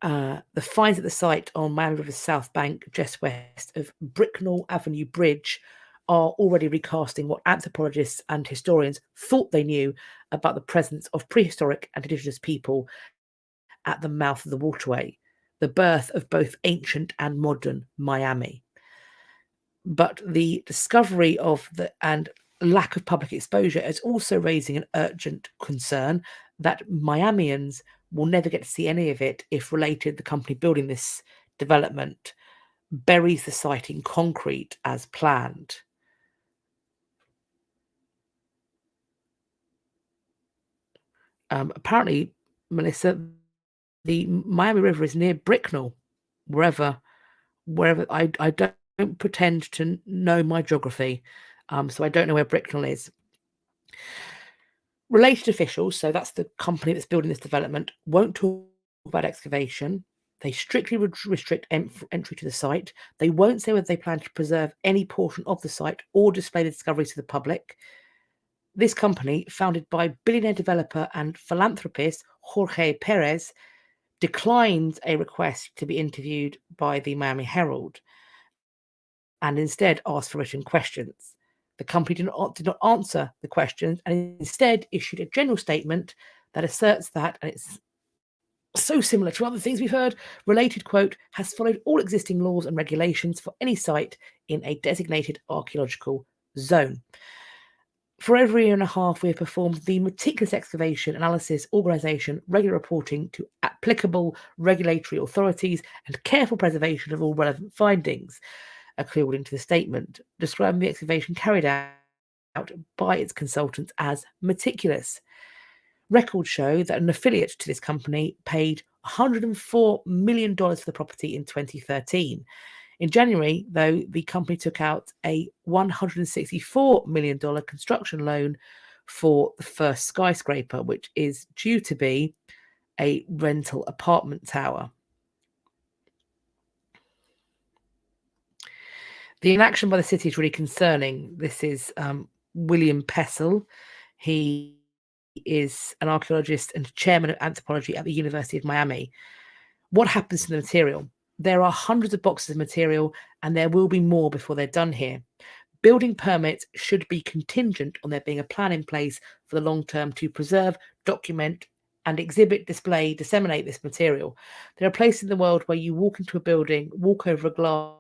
The finds at the site on Miami River's south bank, just west of Bricknell Avenue Bridge, are already recasting what anthropologists and historians thought they knew about the presence of prehistoric and indigenous people at the mouth of the waterway, the birth of both ancient and modern Miami. But the discovery of and lack of public exposure is also raising an urgent concern that Miamians will never get to see any of it if Related, the company building this development, buries the site in concrete as planned. Apparently, Melissa, the Miami River is near Bricknell. wherever I don't pretend to know my geography, so I don't know where Bricknell is. Related officials, so that's the company that's building this development, won't talk about excavation. They strictly restrict entry to the site. They won't say whether they plan to preserve any portion of the site or display the discoveries to the public. This company, founded by billionaire developer and philanthropist Jorge Perez, declined a request to be interviewed by the Miami Herald and instead asked for written questions. The company did not answer the questions and instead issued a general statement that asserts that, and it's so similar to other things we've heard, related, quote, has followed all existing laws and regulations for any site in a designated archaeological zone. For over a year and a half, we have performed the meticulous excavation, analysis, organisation, regular reporting to applicable regulatory authorities, and careful preservation of all relevant findings, according to the statement, describing the excavation carried out by its consultants as meticulous. Records show that an affiliate to this company paid $104 million for the property in 2013. In January, though, the company took out a $164 million construction loan for the first skyscraper, which is due to be a rental apartment tower. The inaction by the city is really concerning. This is William Pessell. He is an archaeologist and chairman of anthropology at the University of Miami. What happens to the material? There are hundreds of boxes of material, and there will be more before they're done here. Building permits should be contingent on there being a plan in place for the long term to preserve, document, and exhibit, display, disseminate this material. There are places in the world where you walk into a building, walk over a glass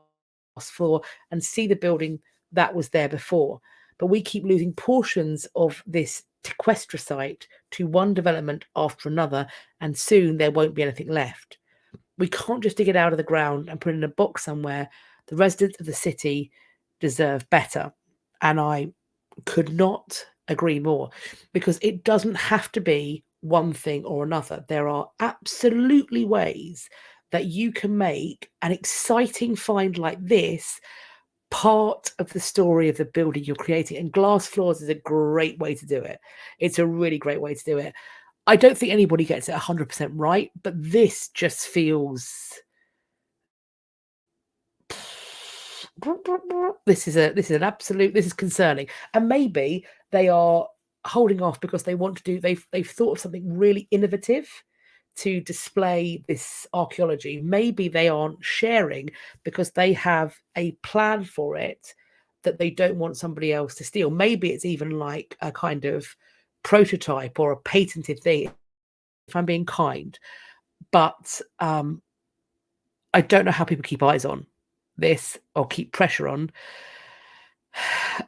floor, and see the building that was there before. But we keep losing portions of this sequester site to one development after another, and soon there won't be anything left. We can't just dig it out of the ground and put it in a box somewhere. The residents of the city deserve better. And I could not agree more, because it doesn't have to be one thing or another. There are absolutely ways that you can make an exciting find like this part of the story of the building you're creating. And glass floors is a great way to do it. It's a really great way to do it. I don't think anybody gets it 100% right, but this just feels... This is concerning. And maybe they are holding off because they want to do, they've thought of something really innovative to display this archaeology. Maybe they aren't sharing because they have a plan for it that they don't want somebody else to steal. Maybe it's even like a kind of prototype or a patented thing, if I'm being kind. But I don't know how people keep eyes on this or keep pressure on.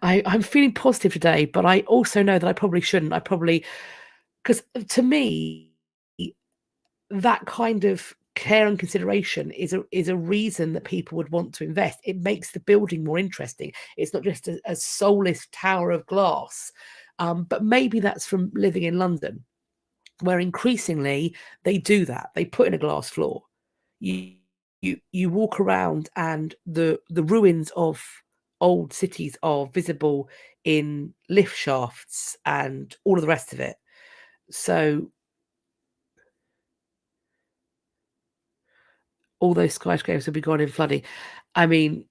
I'm feeling positive today, but I also know that I probably shouldn't. Because to me, that kind of care and consideration is a reason that people would want to invest. It makes the building more interesting. It's not just a soulless tower of glass. But maybe that's from living in London, where increasingly they do that. They put in a glass floor. You walk around and the ruins of old cities are visible in lift shafts and all of the rest of it. So all those skyscrapers will be gone in flooding. I mean,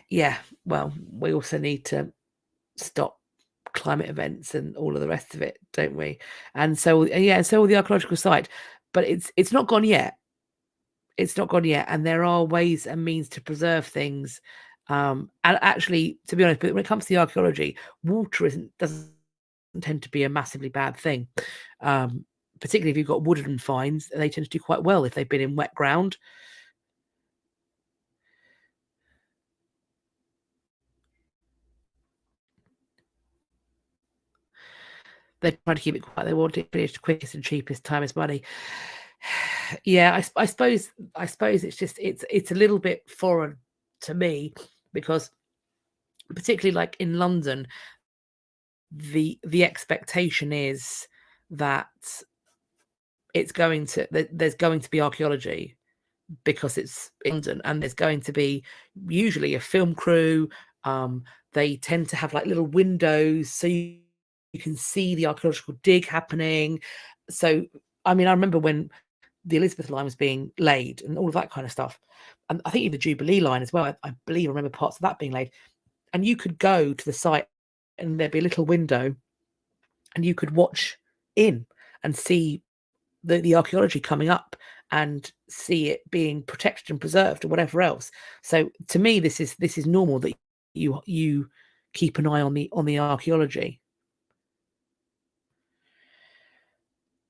yeah, well, we also need to stop climate events and all of the rest of it, don't we? And so will the archaeological site. But it's not gone yet. It's not gone yet, and there are ways and means to preserve things. And actually, to be honest, but when it comes to the archaeology, water doesn't tend to be a massively bad thing. Particularly if you've got woodland finds, they tend to do quite well if they've been in wet ground. They try to keep it quiet. They want it finished quickest and cheapest. Time is money. Yeah, I suppose it's just it's a little bit foreign to me, because particularly like in London, the expectation is that there's going to be archaeology. because it's in London, and there's going to be usually a film crew. They tend to have like little windows so you can see the archaeological dig happening. So, I mean, I remember when the Elizabeth line was being laid and all of that kind of stuff. And I think even the Jubilee line as well. I believe I remember parts of that being laid. And you could go to the site and there'd be a little window and you could watch in and see the archaeology coming up and see it being protected and preserved or whatever else. So to me, this is normal that you keep an eye on the archaeology.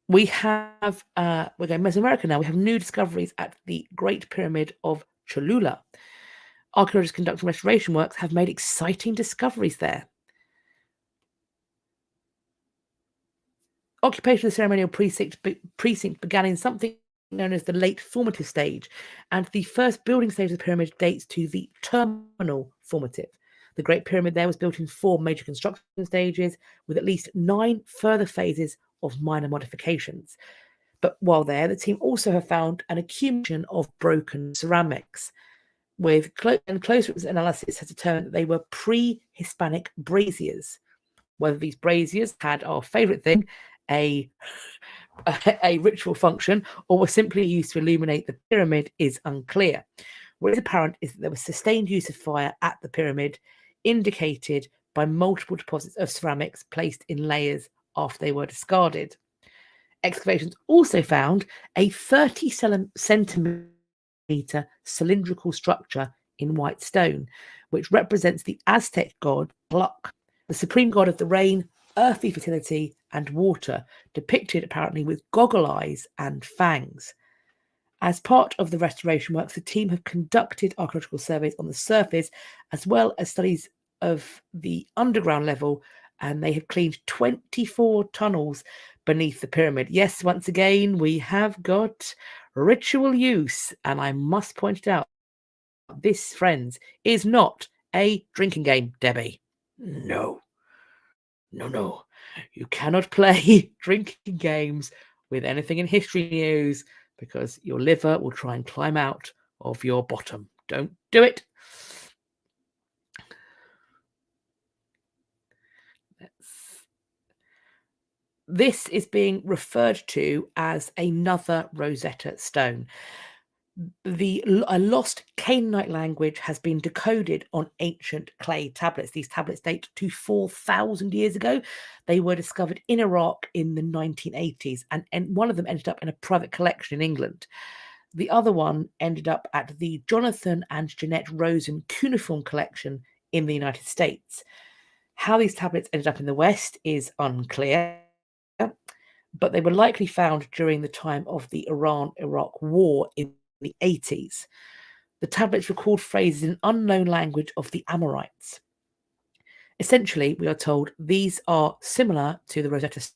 We have we're going Mesoamerica now. We have new discoveries at the Great Pyramid of Cholula. Archaeologists conducting restoration works have made exciting discoveries there. Occupation of the ceremonial precinct began in something known as the late formative stage, and the first building stage of the pyramid dates to the terminal formative. The Great Pyramid there was built in 4 major construction stages, with at least 9 further phases of minor modifications. But while there, the team also have found an accumulation of broken ceramics. With closer analysis has determined that they were pre-Hispanic braziers. Whether these braziers had our favourite thing, a ritual function, or were simply used to illuminate the pyramid is unclear. What is apparent is that there was sustained use of fire at the pyramid, indicated by multiple deposits of ceramics placed in layers after they were discarded. Excavations also found a 30 centimetre cylindrical structure in white stone, which represents the Aztec god Tlaloc, the supreme god of the rain, earthly fertility, and water, depicted apparently with goggle eyes and fangs. As part of the restoration works, the team have conducted archaeological surveys on the surface as well as studies of the underground level, and they have cleaned 24 tunnels beneath the pyramid. Yes, once again, we have got ritual use, and I must point it out, this, friends, is not a drinking game, Debbie. No. No. You cannot play drinking games with anything in history news because your liver will try and climb out of your bottom. Don't do it. This is being referred to as another Rosetta Stone. A lost Canaanite language has been decoded on ancient clay tablets. These tablets date to 4,000 years ago. They were discovered in Iraq in the 1980s, and one of them ended up in a private collection in England. The other one ended up at the Jonathan and Jeanette Rosen cuneiform collection in the United States. How these tablets ended up in the West is unclear, but they were likely found during the time of the Iran-Iraq War in the 80s. The tablets record phrases in an unknown language of the Amorites. Essentially, we are told these are similar to the Rosetta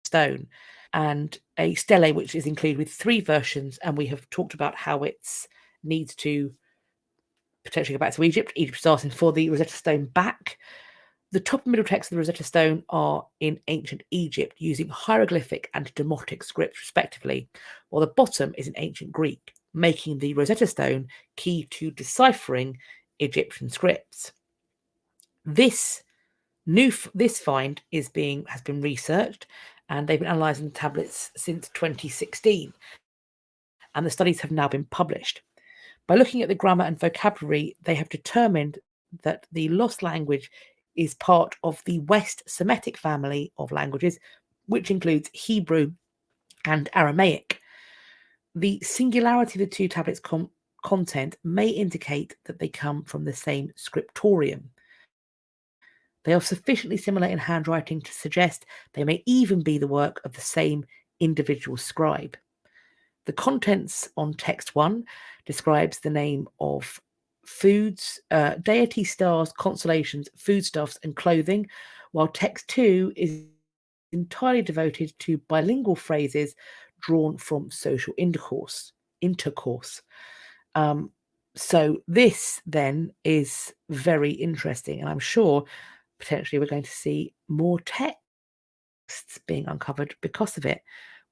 Stone and a stele, which is included with 3 versions, and we have talked about how it needs to potentially go back to Egypt. Egypt starting for the Rosetta Stone back. The top and middle texts of the Rosetta Stone are in ancient Egypt using hieroglyphic and demotic scripts, respectively, while the bottom is in ancient Greek, making the Rosetta Stone key to deciphering Egyptian scripts. This find has been researched, and they've been analysing the tablets since 2016, and the studies have now been published. By looking at the grammar and vocabulary, they have determined that the lost language is part of the West Semitic family of languages, which includes Hebrew and Aramaic. The singularity of the 2 tablets' content may indicate that they come from the same scriptorium. They are sufficiently similar in handwriting to suggest they may even be the work of the same individual scribe. The contents on text 1 describes the name of foods, deity stars, constellations, foodstuffs, and clothing, while text 2 is entirely devoted to bilingual phrases drawn from social intercourse. So this then is very interesting, and I'm sure potentially we're going to see more texts being uncovered because of it.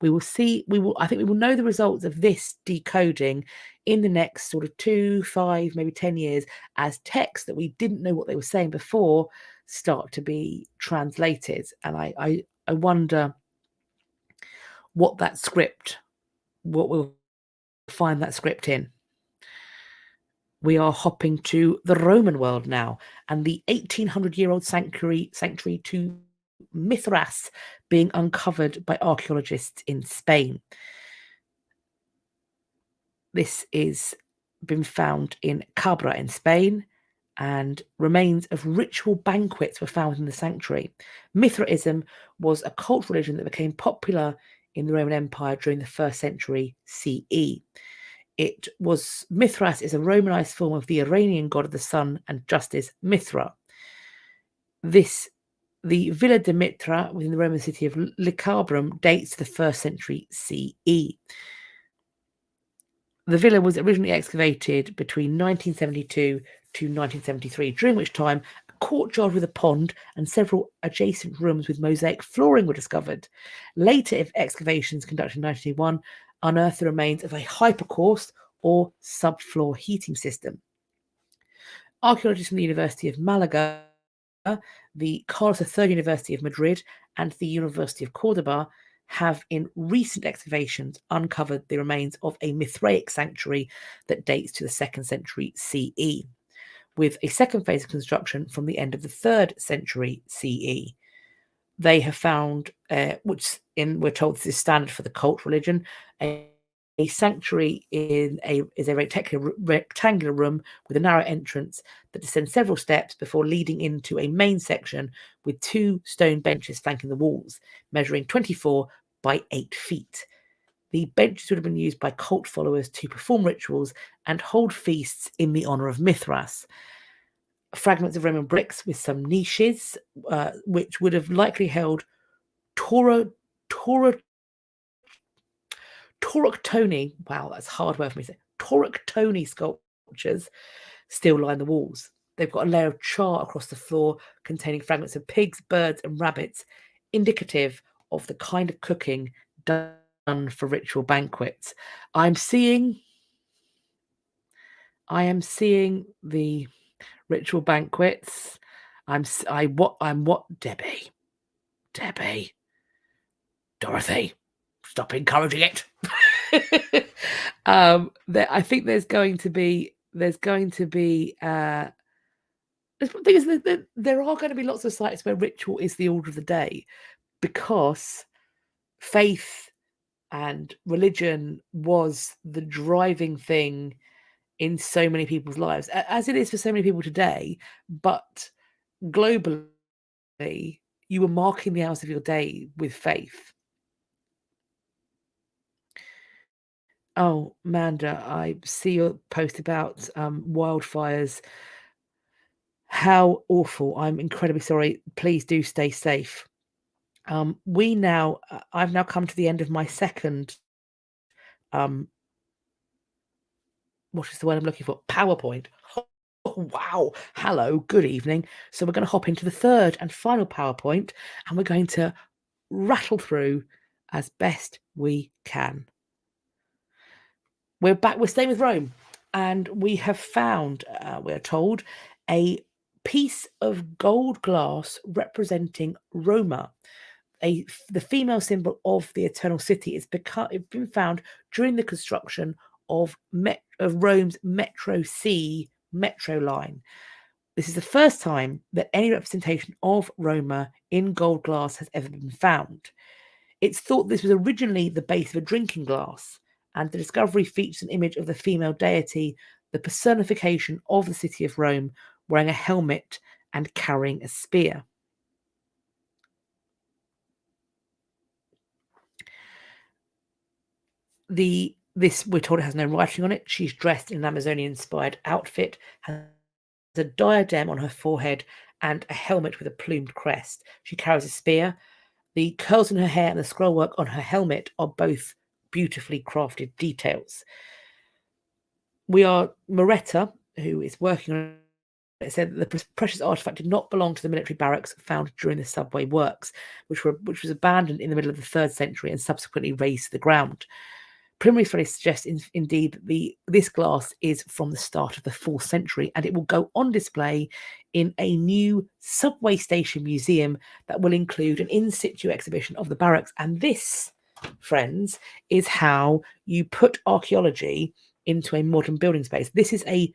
I think we will know the results of this decoding in the next sort of 2, 5, maybe 10 years as texts that we didn't know what they were saying before start to be translated. And I wonder what we'll find that script in. We are hopping to the Roman world now, and the 1800-year-old sanctuary to Mithras being uncovered by archaeologists in Spain. This is been found in Cabra in Spain, and remains of ritual banquets were found in the sanctuary. Mithraism was a cult religion that became popular in the Roman Empire during the 1st century CE. Mithras is a Romanized form of the Iranian god of the sun and justice, Mithra. The Villa de Mitra within the Roman city of Lycabrum dates to the 1st century CE. The villa was originally excavated between 1972 to 1973, during which time a courtyard with a pond and several adjacent rooms with mosaic flooring were discovered. Later excavations conducted in 1981 unearthed the remains of a hypocaust or subfloor heating system. Archaeologists from the University of Malaga, the Carlos III University of Madrid, and the University of Cordoba have in recent excavations uncovered the remains of a Mithraic sanctuary that dates to the 2nd century CE, with a second phase of construction from the end of the 3rd century CE. They have found, we're told this is standard for the cult religion, a sanctuary is a rectangular room with a narrow entrance that descends several steps before leading into a main section with 2 stone benches flanking the walls, measuring 24 by 8 feet. The benches would have been used by cult followers to perform rituals and hold feasts in the honor of Mithras. Fragments of Roman bricks with some niches, which would have likely held Tauroctony, wow, that's a hard word for me to say. Tauroctony sculptures still line the walls. They've got a layer of char across the floor containing fragments of pigs, birds, and rabbits, indicative of the kind of cooking done for ritual banquets. I am seeing the ritual banquets. I'm what, Debbie? Dorothy, stop encouraging it. I think there's going to be the thing is that there are going to be lots of sites where ritual is the order of the day, because faith and religion was the driving thing in so many people's lives, as it is for so many people today. But globally, you were marking the hours of your day with faith. Oh, Manda, I see your post about wildfires. How awful. I'm incredibly sorry. Please do stay safe. I've now come to the end of my second, what is the word I'm looking for? PowerPoint. Oh, wow. Hello, good evening. So we're going to hop into the third and final PowerPoint, and we're going to rattle through as best we can. We're back. We're staying with Rome, and we have found, we're told, a piece of gold glass representing Roma, the female symbol of the Eternal City. It's been found during the construction of Rome's Metro C metro line. This is the first time that any representation of Roma in gold glass has ever been found. It's thought this was originally the base of a drinking glass, and the discovery features an image of the female deity, the personification of the city of Rome, wearing a helmet and carrying a spear. We're told it has no writing on it. She's dressed in an Amazonian-inspired outfit, has a diadem on her forehead, and a helmet with a plumed crest. She carries a spear. The curls in her hair and the scrollwork on her helmet are both beautifully crafted details. We are Moretta, who is working on it said that the precious artifact did not belong to the military barracks found during the subway works, which was abandoned in the middle of the 3rd century and subsequently razed to the ground. Preliminary studies suggest indeed that this glass is from the start of the 4th century, and it will go on display in a new subway station museum that will include an in situ exhibition of the barracks. And this, friends, is how you put archaeology into a modern building space. This is a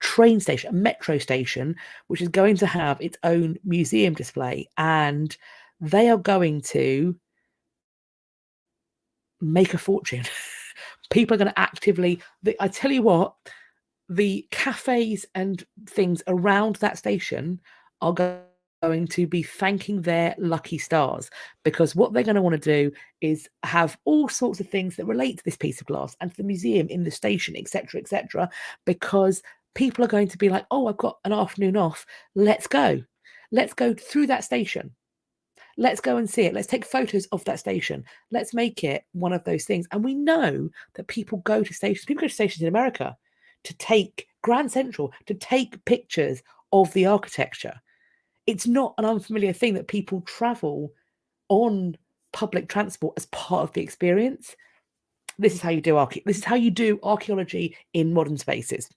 train station, a metro station, which is going to have its own museum display, and they are going to make a fortune. People are going to actively, I tell you what, the cafes and things around that station are going to be thanking their lucky stars, because what they're going to want to do is have all sorts of things that relate to this piece of glass and to the museum in the station, etc., because people are going to be like, oh, I've got an afternoon off. Let's go through that station. Let's go and see it. Let's take photos of that station. Let's make it one of those things. And we know that people go to stations. People go to stations in America to take Grand Central, to take pictures of the architecture. It's not an unfamiliar thing that people travel on public transport as part of the experience. This is how you do archaeology in modern spaces.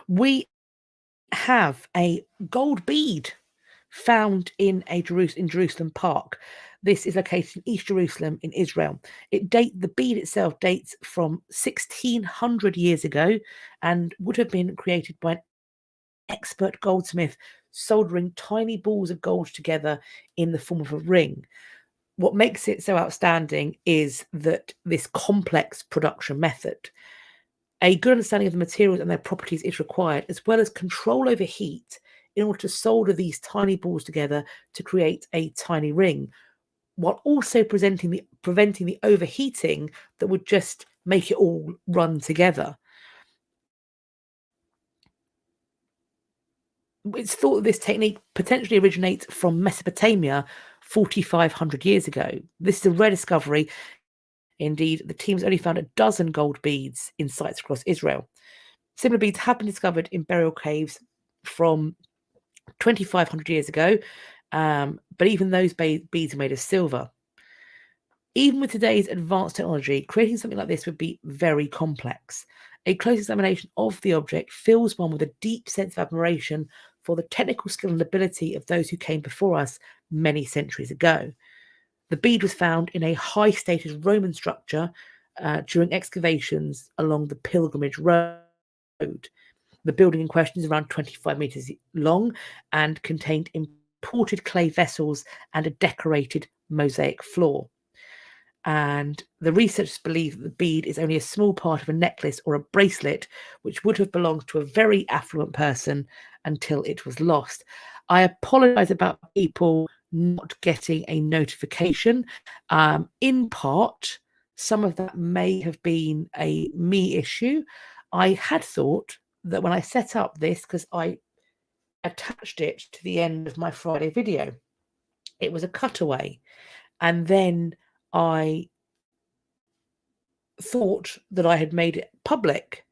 We have a gold bead found in Jerusalem Park. This is located in East Jerusalem in Israel. The bead itself dates from 1600 years ago and would have been created by an expert goldsmith soldering tiny balls of gold together in the form of a ring. What makes it so outstanding is that this complex production method. A good understanding of the materials and their properties is required, as well as control over heat, in order to solder these tiny balls together to create a tiny ring, while also preventing the overheating that would just make it all run together. It's thought that this technique potentially originates from Mesopotamia 4,500 years ago. This is a rare discovery. Indeed, the team's only found a dozen gold beads in sites across Israel. Similar beads have been discovered in burial caves from 2,500 years ago, but even those beads are made of silver. Even with today's advanced technology, creating something like this would be very complex. A close examination of the object fills one with a deep sense of admiration for the technical skill and ability of those who came before us many centuries ago. The bead was found in a high-status Roman structure during excavations along the Pilgrimage Road. The building in question is around 25 meters long and contained imported clay vessels and a decorated mosaic floor. And the researchers believe that the bead is only a small part of a necklace or a bracelet, which would have belonged to a very affluent person until it was lost. I apologize about people not getting a notification. In part, some of that may have been a me issue. I had thought that when I set up this, because I attached it to the end of my Friday video, it was a cutaway. And then I thought that I had made it public,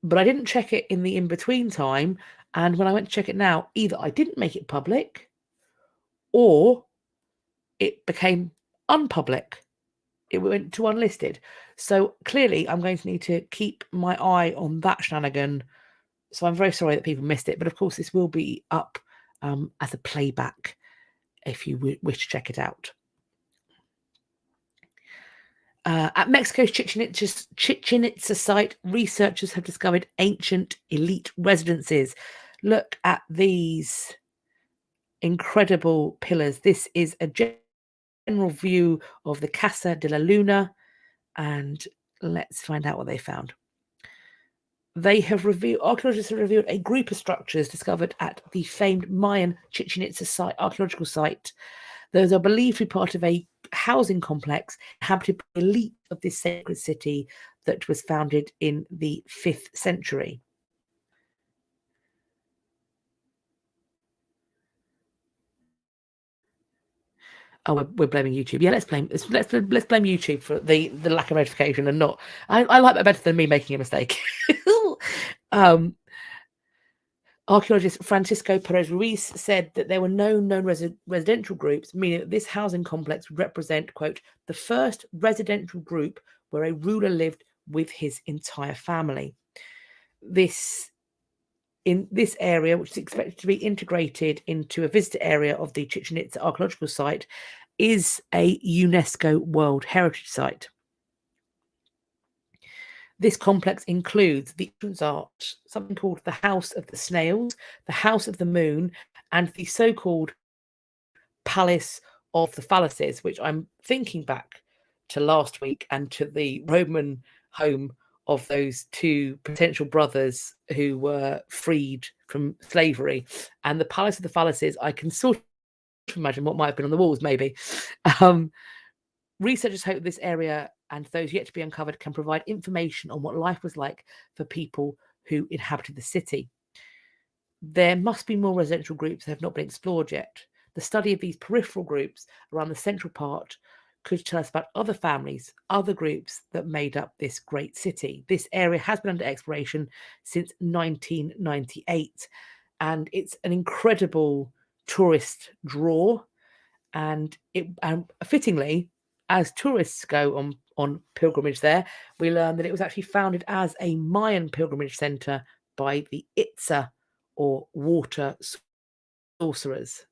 but I didn't check it in the in-between time. And when I went to check it now, either I didn't make it public or it became unpublic. It went to unlisted. So clearly I'm going to need to keep my eye on that shenanigan. So I'm very sorry that people missed it. But of course, this will be up as a playback if you wish to check it out. At Mexico's Chichen Itza site, researchers have discovered ancient elite residences. Look at these incredible pillars. This is a general view of the Casa de la Luna, and let's find out what they found. Archaeologists have revealed a group of structures discovered at the famed Mayan Chichen Itza archaeological site. Those are believed to be part of a housing complex inhabited by the elite of this sacred city that was founded in the 5th century. Oh, we're blaming YouTube. Yeah, let's blame YouTube for the lack of notification and not. I like that better than me making a mistake. Archaeologist Francisco Perez Ruiz said that there were no known residential groups, meaning that this housing complex would represent, quote, the first residential group where a ruler lived with his entire family. In this area, which is expected to be integrated into a visitor area of the Chichen Itza archaeological site, is a UNESCO World Heritage Site. This complex includes the entrance arch, something called the House of the Snails, the House of the Moon, and the so-called Palace of the Phalluses, which I'm thinking back to last week and to the Roman home of those two potential brothers who were freed from slavery. And the Palace of the Phalluses, I can sort of imagine what might have been on the walls, maybe. Researchers hope this area and those yet to be uncovered can provide information on what life was like for people who inhabited the city. There must be more residential groups that have not been explored yet. The study of these peripheral groups around the central part could tell us about other families, other groups that made up this great city. This area has been under exploration since 1998, and it's an incredible tourist draw. And fittingly, as tourists go on pilgrimage there, we learn that it was actually founded as a Mayan pilgrimage center by the Itza, or water sorcerers.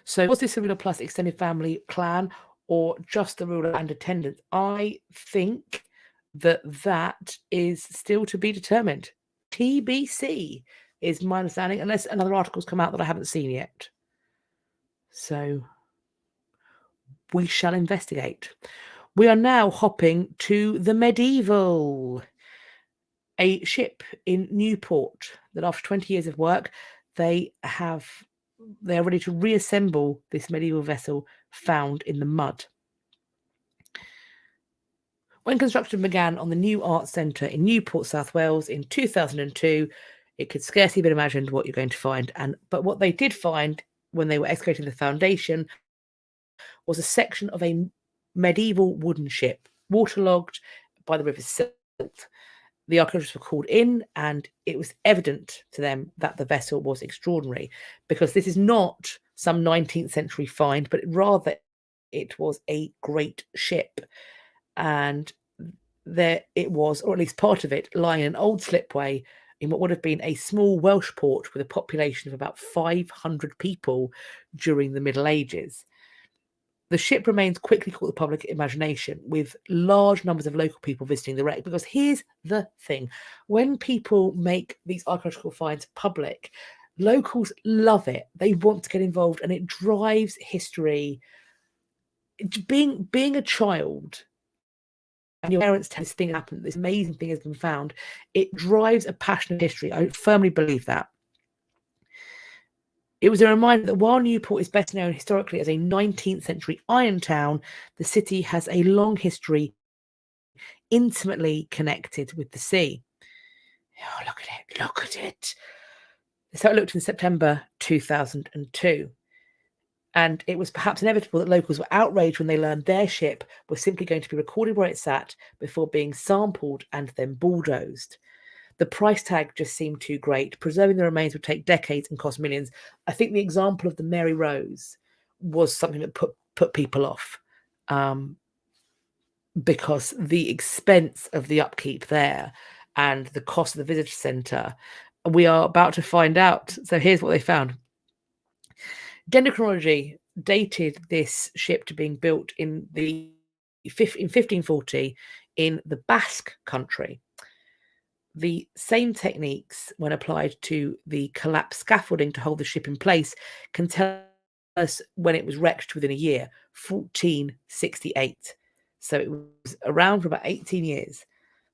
So was this a ruler plus extended family clan, or just the ruler and attendants? I think that is still to be determined. TBC is my understanding, unless another article's come out that I haven't seen yet. So we shall investigate. We are now hopping to the medieval. A ship in Newport that after 20 years of work, they are ready to reassemble this medieval vessel found in the mud. When construction began on the new Arts Centre in Newport, South Wales in 2002, it could scarcely be imagined what you're going to find. But what they did find when they were excavating the foundation was a section of a medieval wooden ship, waterlogged by the River Silt. The archaeologists were called in, and it was evident to them that the vessel was extraordinary, because this is not some 19th century find, but rather it was a great ship. And there it was, or at least part of it, lying in an old slipway in what would have been a small Welsh port with a population of about 500 people during the Middle Ages. The ship remains quickly caught the public imagination, with large numbers of local people visiting the wreck. Because here's the thing: when people make these archaeological finds public, locals love it. They want to get involved, and it drives history. Being a child, and your parents tell this thing happened, this amazing thing has been found, it drives a passion of history. I firmly believe that. It was a reminder that while Newport is best known historically as a 19th century iron town, the city has a long history intimately connected with the sea. Oh, look at it. Look at it. That's how it looked in September 2002. And it was perhaps inevitable that locals were outraged when they learned their ship was simply going to be recorded where it sat before being sampled and then bulldozed. The price tag just seemed too great. Preserving the remains would take decades and cost millions. I think the example of the Mary Rose was something that put people off, because the expense of the upkeep there and the cost of the visitor centre, we are about to find out. So here's what they found. Dendrochronology dated this ship to being built in 1540 in the Basque country. The same techniques, when applied to the collapsed scaffolding to hold the ship in place, can tell us when it was wrecked within a year, 1468. So it was around for about 18 years.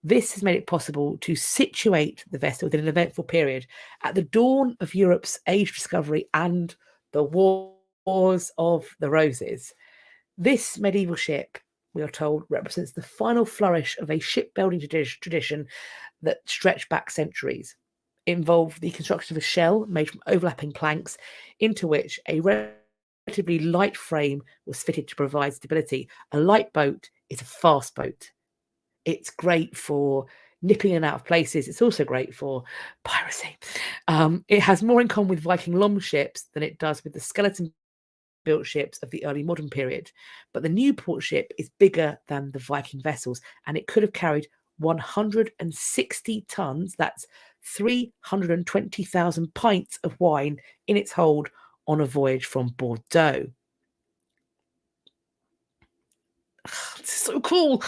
This has made it possible to situate the vessel within an eventful period at the dawn of Europe's age discovery and the Wars of the Roses. This medieval ship, we are told, represents the final flourish of a shipbuilding tradition that stretched back centuries. It involved the construction of a shell made from overlapping planks into which a relatively light frame was fitted to provide stability. A light boat is a fast boat. It's great for nipping in and out of places. It's also great for piracy. It has more in common with Viking longships than it does with the skeleton-built ships of the early modern period. But the Newport ship is bigger than the Viking vessels, and it could have carried 160 tons, that's 320,000 pints of wine in its hold on a voyage from Bordeaux. So cool.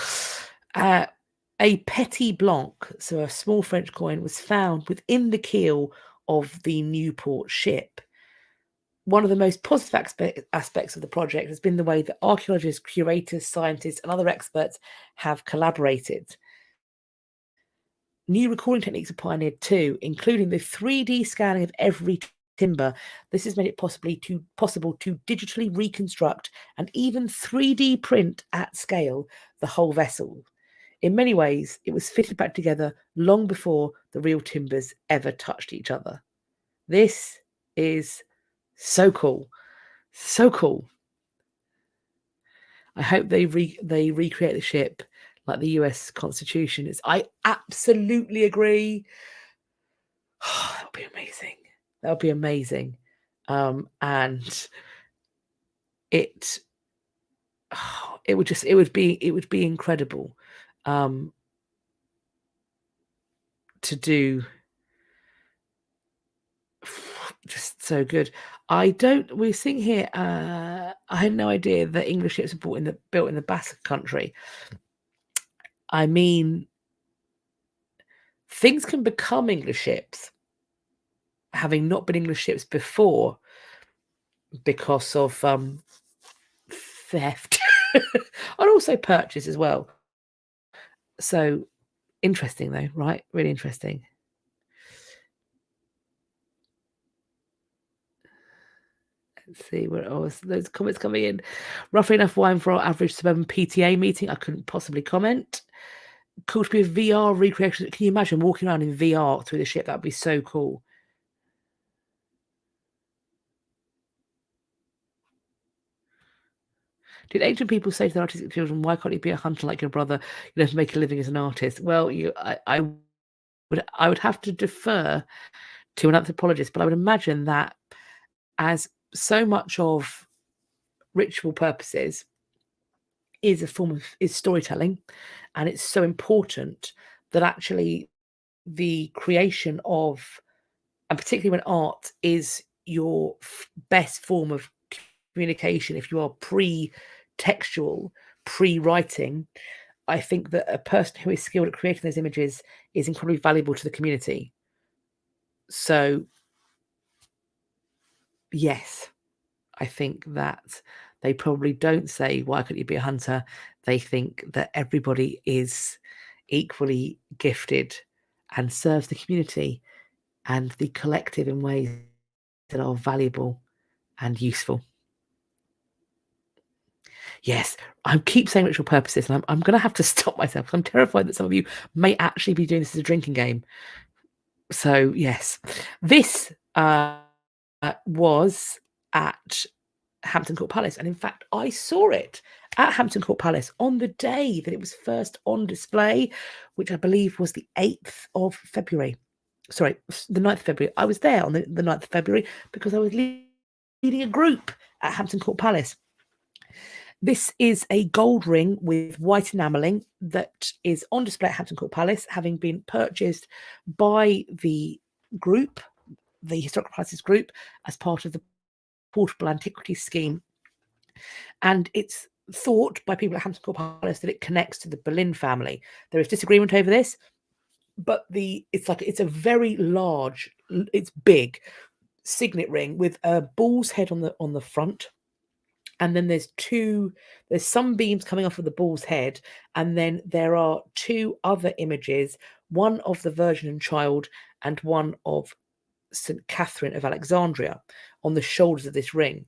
A petit blanc, so a small French coin, was found within the keel of the Newport ship. One of the most positive aspects of the project has been the way that archaeologists, curators, scientists, and other experts have collaborated. New recording techniques are pioneered too, including the 3D scanning of every timber. This has made it possible to digitally reconstruct and even 3D print at scale the whole vessel. In many ways, it was fitted back together long before the real timbers ever touched each other. This is so cool. So cool. I hope they recreate the ship like the US Constitution is. I absolutely agree. That would be amazing. That would be amazing. And it would be incredible to do. Just so good. We're seeing here, I had no idea that English ships were built in the Basque Country. I mean, things can become English ships, having not been English ships before, because of theft and also purchase as well. So interesting though, right? Really interesting. Let's see what else. Those comments coming in. Roughly enough wine for our average suburban PTA meeting. I couldn't possibly comment. Cool to be a VR recreation. Can you imagine walking around in VR through the ship? That'd be so cool. Did ancient people say to their artistic children, "Why can't you be a hunter like your brother? You have to make a living as an artist." Well, I would have to defer to an anthropologist, but I would imagine that as so much of ritual purposes is a form of storytelling, and it's so important that actually the creation of, and particularly when art is your best form of communication, if you are pre-textual, pre-writing, I think that a person who is skilled at creating those images is incredibly valuable to the community. So yes, I think that they probably don't say, "Why couldn't you be a hunter?" They think that everybody is equally gifted and serves the community and the collective in ways that are valuable and useful. Yes, I keep saying ritual purposes, and I'm going to have to stop myself because I'm terrified that some of you may actually be doing this as a drinking game. So yes, this was at Hampton Court Palace, and in fact, I saw it at Hampton Court Palace on the day that it was first on display, which I believe was the 8th of February. Sorry, the 9th of February. I was there on the 9th of February because I was leading a group at Hampton Court Palace. This is a gold ring with white enamelling that is on display at Hampton Court Palace, having been purchased by the group, the Historical Palaces group, as part of the Portable Antiquities scheme. And it's thought by people at Hampton Court Palace that it connects to the Boleyn family. There is disagreement over this, but it's a very large, it's big signet ring with a bull's head on the front, and then there's some beams coming off of the bull's head, and then there are two other images, one of the Virgin and Child and one of St. Catherine of Alexandria on the shoulders of this ring.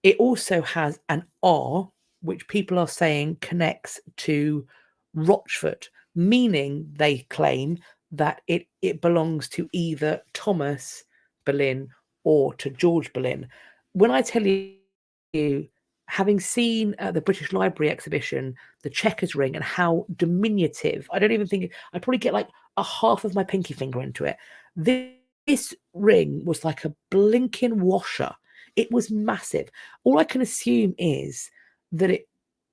It also has an R, which people are saying connects to Rochford, meaning they claim that it belongs to either Thomas Boleyn or to George Boleyn. when I tell you, having seen at the British Library exhibition, the checkers ring and how diminutive, I don't even think, I'd probably get like a half of my pinky finger into it. This ring was like a blinking washer. It was massive. All I can assume is that it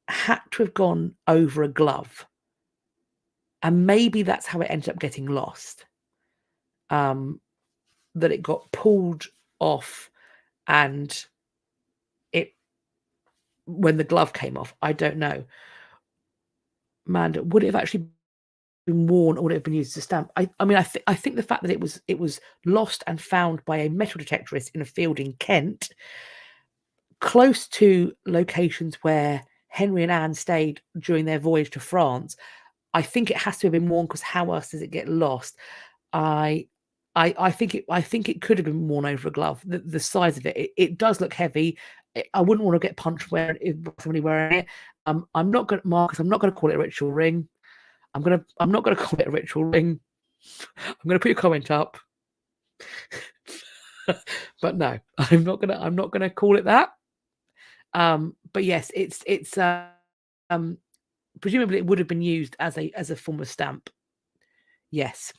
had to have gone over a glove. And maybe that's how it ended up getting lost. That it got pulled off and it, when the glove came off, I don't know. Amanda, would it have actually been worn or would it have been used as a stamp? I think the fact that it was lost and found by a metal detectorist in a field in Kent, close to locations where Henry and Anne stayed during their voyage to France, I think it has to have been worn, because how else does it get lost? I think it could have been worn over a glove. The size of it does look heavy. I wouldn't want to get punched wearing somebody wearing it. I'm not going to, Marcus, I'm not going to call it a ritual ring. I'm not going to call it a ritual ring. I'm going to put your comment up. But no, I'm not going to call it that. But yes, it's presumably it would have been used as a form of stamp. Yes.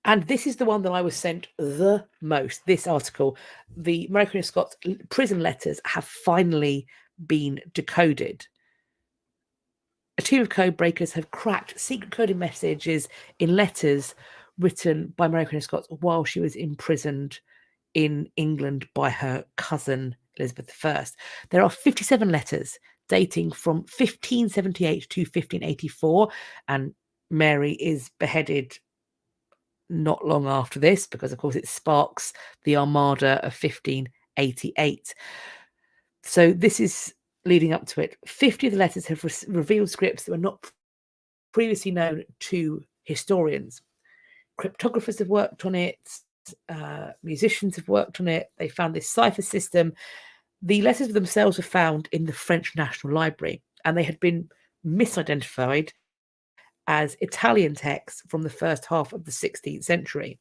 And this is the one that I was sent the most, this article. The American and Scots prison letters have finally been decoded. A team of code breakers have cracked secret coded messages in letters written by American and Scots while she was imprisoned in England by her cousin Elizabeth I. There are 57 letters dating from 1578 to 1584, and Mary is beheaded not long after this, because of course it sparks the Armada of 1588. So this is leading up to it. 50 of the letters have revealed scripts that were not previously known to historians. Cryptographers have worked on it, musicians have worked on it. They found this cipher system. The letters themselves were found in the French National Library, and they had been misidentified as Italian texts from the first half of the 16th century.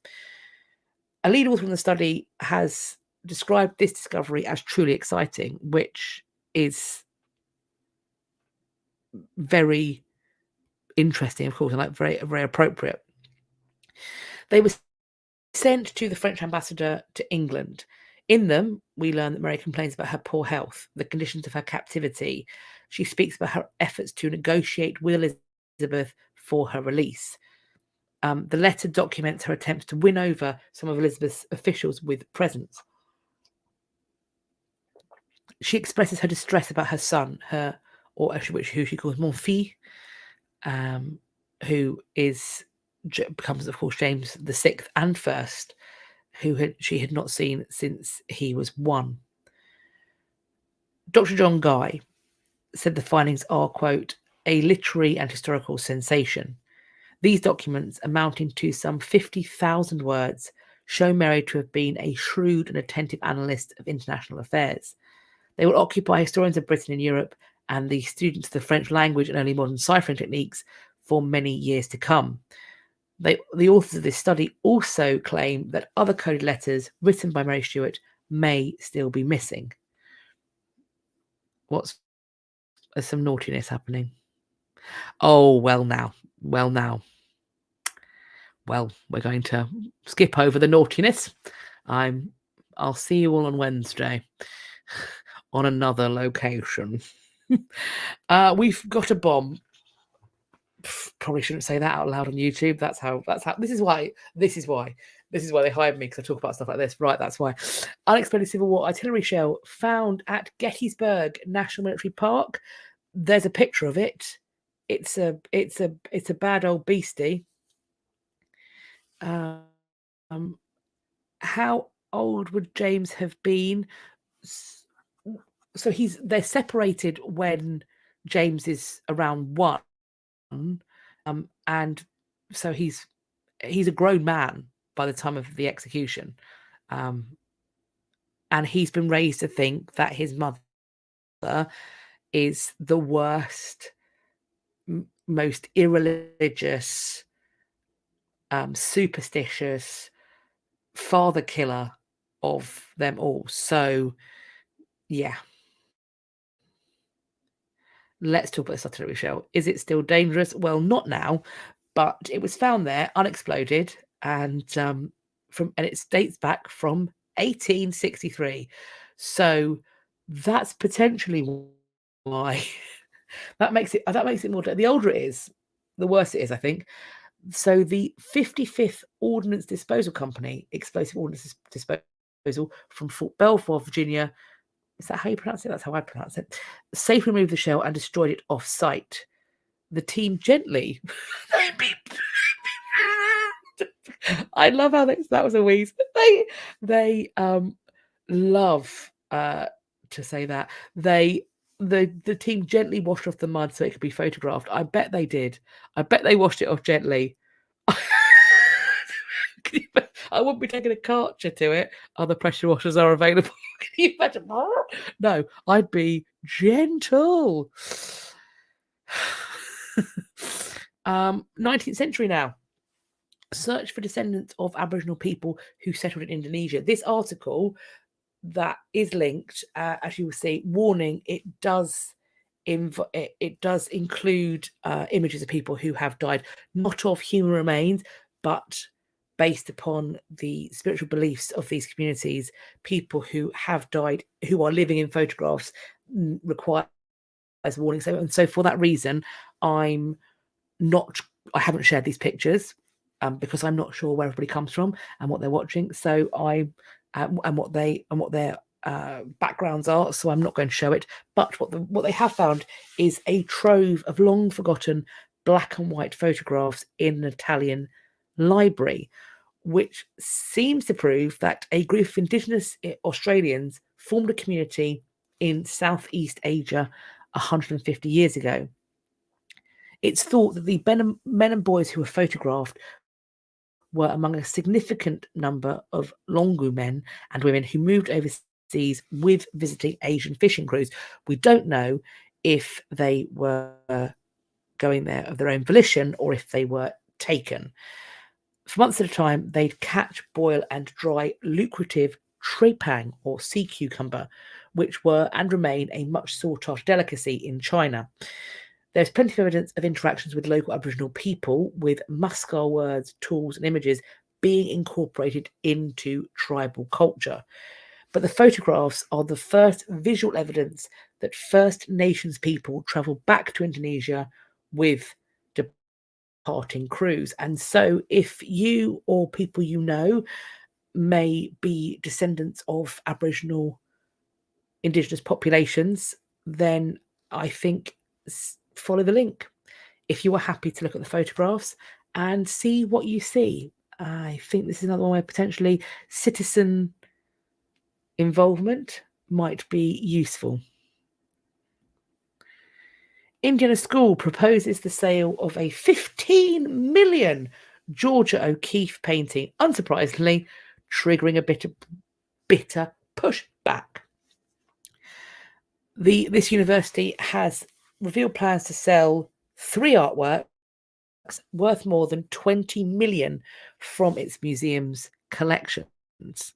A lead author in the study has described this discovery as truly exciting, which is very interesting, of course, and like very, very appropriate. They were sent to the French ambassador to England. In them, we learn that Mary complains about her poor health, the conditions of her captivity. She speaks about her efforts to negotiate with Elizabeth for her release. The letter documents her attempts to win over some of Elizabeth's officials with presents. She expresses her distress about her son, who she calls mon fils, who becomes, of course, James VI and First, she had not seen since he was 1. Dr. John Gogh said the findings are, quote, a literary and historical sensation. These documents, amounting to some 50,000 words, show Mary to have been a shrewd and attentive analyst of international affairs. They will occupy historians of Britain and Europe and the students of the French language and early modern ciphering techniques for many years to come. The authors of this study also claim that other coded letters written by Mary Stuart may still be missing. There's some naughtiness happening. Oh, well now. Well, we're going to skip over the naughtiness. I'll see you all on Wednesday on another location. We've got a bomb. Probably shouldn't say that out loud on YouTube. That's how. This is why they hired me, because I talk about stuff like this. Right, that's why. Unexploded Civil War artillery shell found at Gettysburg National Military Park. There's a picture of it. It's a bad old beastie. How old would James have been? So they're separated when James is around 1, and so he's a grown man by the time of the execution, and he's been raised to think that his mother is the worst, most irreligious, superstitious father killer of them all. So, yeah. Let's talk about this artillery shell. Is it still dangerous? Well, not now, but it was found there, unexploded, and it dates back from 1863. So that's potentially why that makes it more. The older it is, the worse it is, I think. So the 55th Ordnance Disposal Company, Explosive Ordnance Disposal from Fort Belvoir, Virginia. Is that how you pronounce it? That's how I pronounce it. Safely removed the shell and destroyed it off-site. The team gently... I love how that was a wheeze. They love to say that. The team gently washed off the mud so it could be photographed. I bet they did. I bet they washed it off gently. I wouldn't be taking a Karcher to it. Other pressure washers are available. Can you imagine? No, I'd be gentle. 19th century now. Search for descendants of Aboriginal people who settled in Indonesia. This article that is linked, as you will see, warning, it does include images of people who have died, not of human remains, but based upon the spiritual beliefs of these communities. People who have died, who are living in photographs, requires warning. So for that reason, I haven't shared these pictures because I'm not sure where everybody comes from and what they're watching. So and what their backgrounds are. So I'm not going to show it. But what they have found is a trove of long forgotten black and white photographs in an Italian library, which seems to prove that a group of Indigenous Australians formed a community in Southeast Asia 150 years ago. It's thought that the men and boys who were photographed were among a significant number of Longu men and women who moved overseas with visiting Asian fishing crews. We don't know if they were going there of their own volition or if they were taken. For months at a time, they'd catch, boil, and dry lucrative trepang or sea cucumber, which were and remain a much sought-after delicacy in China. There's plenty of evidence of interactions with local Aboriginal people, with Muskar words, tools, and images being incorporated into tribal culture. But the photographs are the first visual evidence that First Nations people travelled back to Indonesia with departing crews. And so if you or people you know may be descendants of Aboriginal Indigenous populations, then I think follow the link if you are happy to look at the photographs and see what you see. I think this is another one where potentially citizen involvement might be useful. Indiana School proposes the sale of a 15 million Georgia O'Keeffe painting, unsurprisingly, triggering a bit of bitter pushback. This university has revealed plans to sell 3 artworks worth more than 20 million from its museum's collections.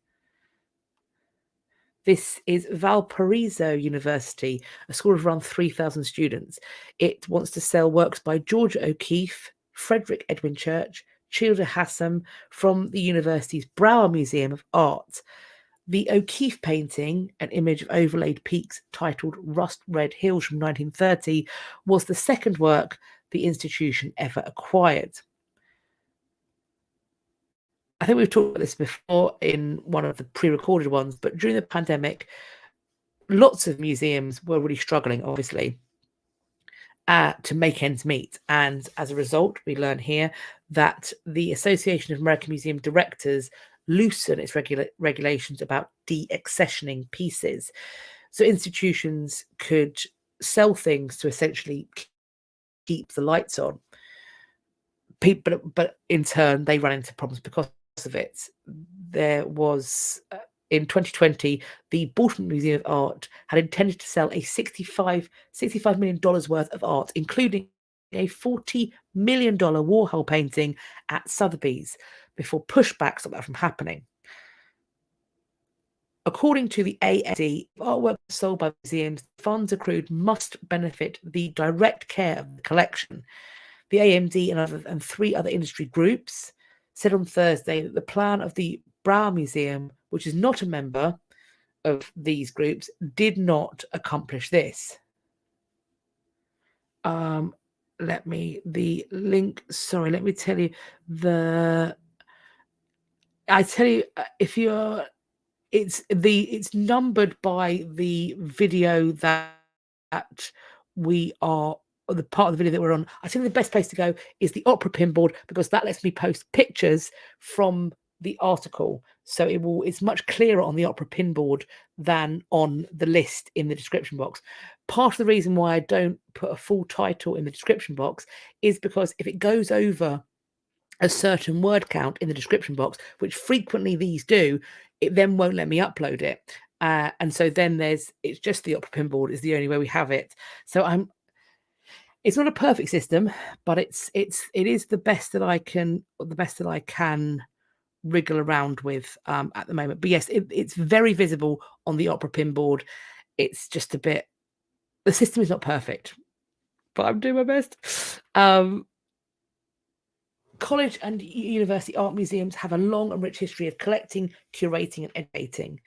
This is Valparaiso University, a school of around 3,000 students. It wants to sell works by Georgia O'Keeffe, Frederick Edwin Church, Childe Hassam from the university's Brouwer Museum of Art. The O'Keeffe painting, an image of overlaid peaks titled Rust Red Hills from 1930, was the second work the institution ever acquired. I think we've talked about this before in one of the pre-recorded ones, but during the pandemic, lots of museums were really struggling, obviously, to make ends meet. And as a result, we learn here that the Association of American Museum Directors loosen its regulations about de-accessioning pieces. So institutions could sell things to essentially keep the lights on. But in turn, they run into problems because of it. There was... in 2020, the Baltimore Museum of Art had intended to sell a $65 million worth of art, including a $40 million Warhol painting at Sotheby's, before pushback stopped that from happening. According to the AMD, artwork sold by museums, funds accrued must benefit the direct care of the collection. The AMD and 3 other industry groups said on Thursday that the plan of the Brow Museum, which is not a member of these groups, did not accomplish this. Let me tell you it's numbered by the video that we are, or the part of the video that we're on. I think the best place to go is the Opera Pinboard, because that lets me post pictures from the article. So it's much clearer on the Opera Pinboard than on the list in the description box. Part of the reason why I don't put a full title in the description box is because if it goes over a certain word count in the description box, which frequently these do, it then won't let me upload it. And so then it's just the Opera Pinboard is the only way we have it. So it's not a perfect system, but it is the best that I can wriggle around with at the moment. But yes, it's very visible on the Opera Pinboard. It's just a bit, the system is not perfect, but I'm doing my best. College and university art museums have a long and rich history of collecting, curating, and educating.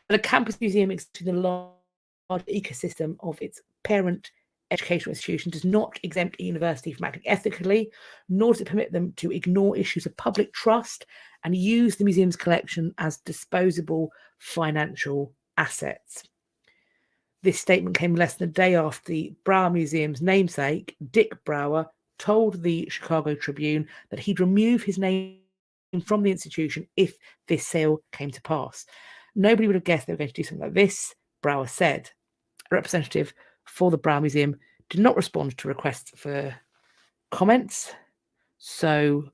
And a campus museum existing in the large ecosystem of its parent educational institution does not exempt a university from acting ethically, nor does it permit them to ignore issues of public trust and use the museum's collection as disposable financial assets. This statement came less than a day after the Brower Museum's namesake, Dick Brower, told the Chicago Tribune that he'd remove his name from the institution if this sale came to pass. Nobody would have guessed they were going to do something like this, Brower said. A representative for the Brower Museum did not respond to requests for comments. So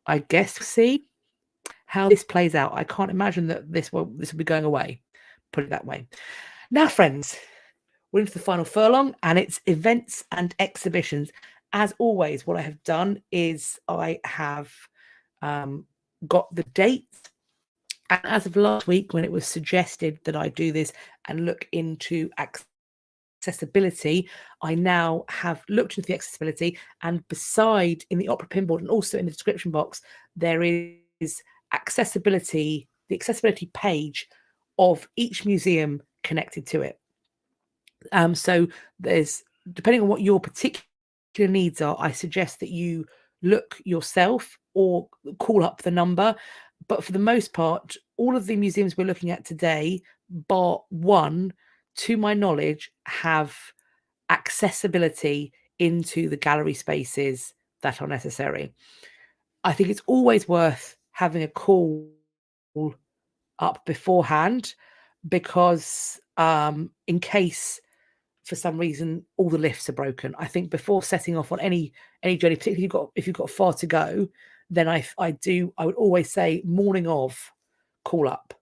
I guess we'll see how this plays out. I can't imagine that this will be going away, put it that way. Now, friends, we're into the final furlong, and it's events and exhibitions. As always, what I have done is I have got the dates. And as of last week, when it was suggested that I do this and look into accessibility, I now have looked into the accessibility, and beside in the Opera Pinboard and also in the description box, there is the accessibility page of each museum connected to it. So there's, depending on what your particular needs are, I suggest that you look yourself or call up the number. But for the most part, all of the museums we're looking at today, bar one, to my knowledge, have accessibility into the gallery spaces that are necessary. I think it's always worth having a call up beforehand, because in case for some reason all the lifts are broken, I think before setting off on any journey, particularly if you've got far to go, then I would always say morning of, call up,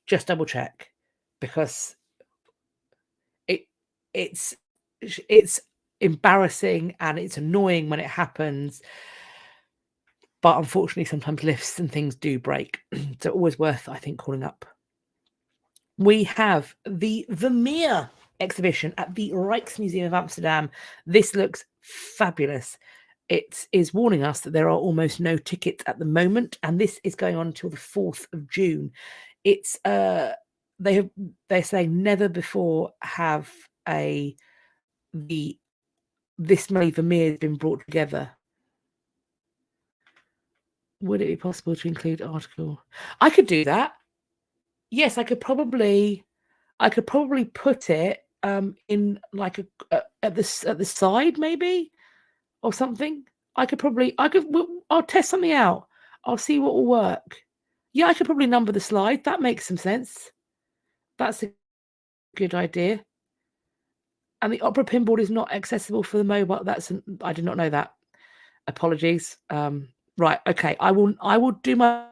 just double check, because it's embarrassing and it's annoying when it happens, but unfortunately sometimes lifts and things do break. So always worth, I think, calling up. We have the Vermeer exhibition at the Rijksmuseum of Amsterdam. This looks fabulous. It is warning us that there are almost no tickets at the moment, and this is going on until the 4th of June. It's they're saying never before have this many Vermeers been brought together. Would it be possible to include article? I could do that. Yes, I could probably put it in like at the side maybe, or something. I'll test something out. I'll see what will work. Yeah, I could probably number the slide. That makes some sense. That's a good idea. And the Opera Pinboard is not accessible for the mobile. I did not know that. Apologies. Right, okay. I will do my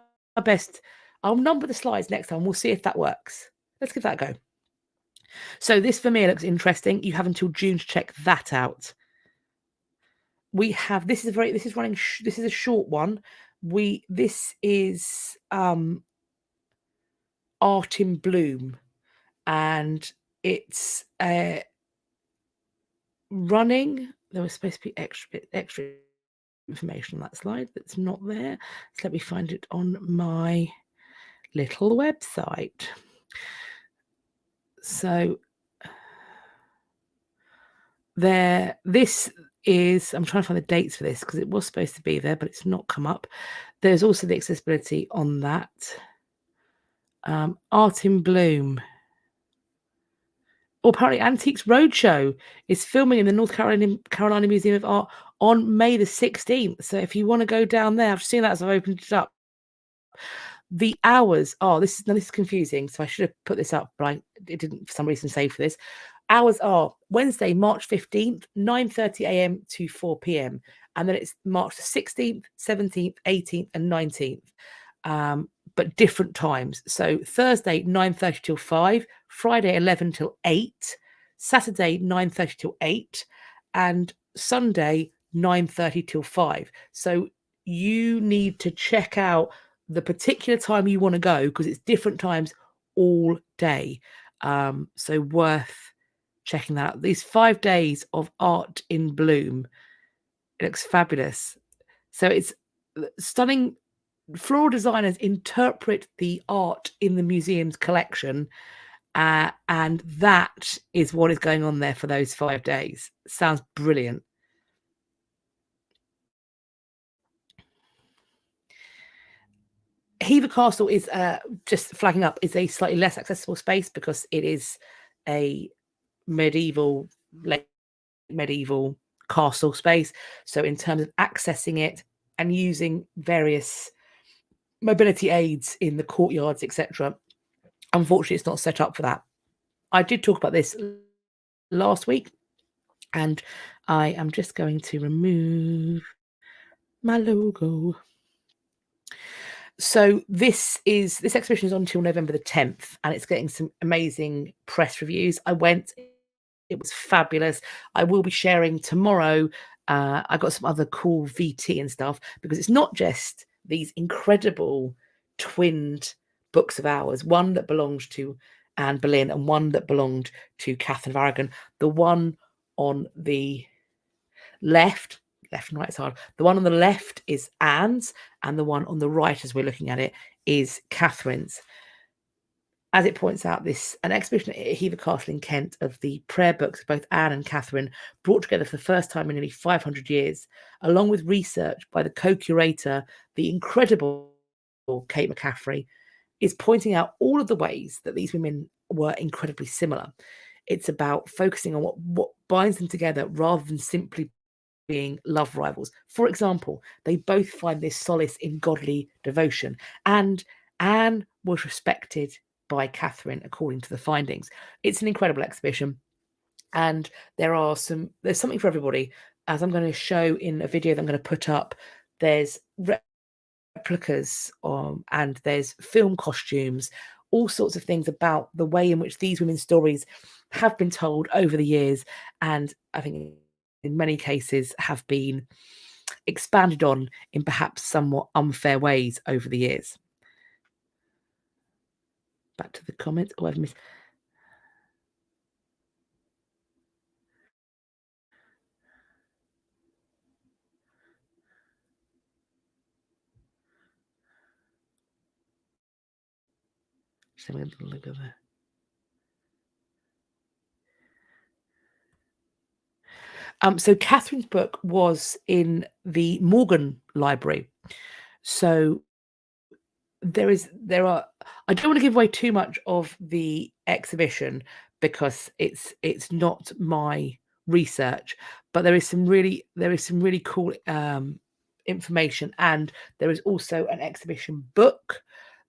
best. I'll number the slides next time. We'll see if that works. Let's give that a go. So this Vermeer looks interesting. You have until June to check that out. We have this is a short one. This is Art in Bloom, and it's running. There was supposed to be extra information on that slide that's not there. So let me find it on my little website. So this is, I'm trying to find the dates for this because it was supposed to be there, but it's not come up. There's also the accessibility on that. Art in Bloom. Or apparently Antiques Roadshow is filming in the North Carolina Museum of Art on May the 16th. So if you want to go down there, I've seen that as I've opened it up. The hours are, this is confusing, so I should have put this up, but it didn't for some reason save for this. Hours are Wednesday, March 15th, 9:30 a.m. to 4 p.m. And then it's March the 16th, 17th, 18th, and 19th. But different times. So Thursday, 9:30 till 5, Friday, 11 till 8, Saturday, 9:30 till 8, and Sunday, 9:30 till 5. So you need to check out the particular time you want to go because it's different times all day. So worth checking that out. These 5 days of Art in Bloom. It looks fabulous. So it's stunning. Floral designers interpret the art in the museum's collection, and that is what is going on there for those 5 days. Sounds brilliant. Hever Castle is just flagging up, is a slightly less accessible space because it is a late medieval castle space. So in terms of accessing it and using various mobility aids in the courtyards, etc., unfortunately it's not set up for that. I did talk about this last week, and I am just going to remove my logo. So this exhibition is on until November the 10th, and it's getting some amazing press reviews. I went, it was fabulous. I will be sharing tomorrow. I got some other cool VT and stuff because it's not just these incredible twinned books of hours, one that belongs to Anne Boleyn and one that belonged to Catherine of Aragon. The one on the left and right is hard. The one on the left is Anne's, and the one on the right, as we're looking at it, is Catherine's. As it points out, an exhibition at Hever Castle in Kent of the prayer books of both Anne and Catherine, brought together for the first time in nearly 500 years, along with research by the co-curator, the incredible Kate McCaffrey, is pointing out all of the ways that these women were incredibly similar. It's about focusing on what binds them together rather than simply being love rivals. For example, they both find this solace in godly devotion, and Anne was respected by Catherine according to the findings. It's an incredible exhibition, and there's something for everybody. As I'm going to show in a video that I'm going to put up, there's replicas and there's film costumes, all sorts of things about the way in which these women's stories have been told over the years, and I think in many cases have been expanded on in perhaps somewhat unfair ways over the years. Back to the comments. Oh, I've missed. Just having a little look at that. So Catherine's book was in the Morgan Library. So there are, I don't want to give away too much of the exhibition because it's not my research, but there is some really cool information, and there is also an exhibition book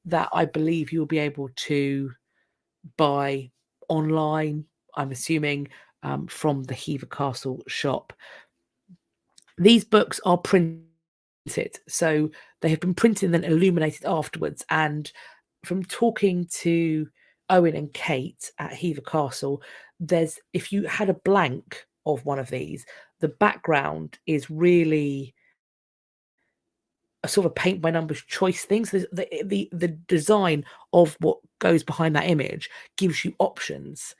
that I believe you'll be able to buy online, I'm assuming, from the Hever Castle shop. These books are printed, so they have been printed and then illuminated afterwards. And from talking to Owen and Kate at Hever Castle, if you had a blank of one of these, the background is really a sort of paint by numbers choice thing. So the design of what goes behind that image gives you options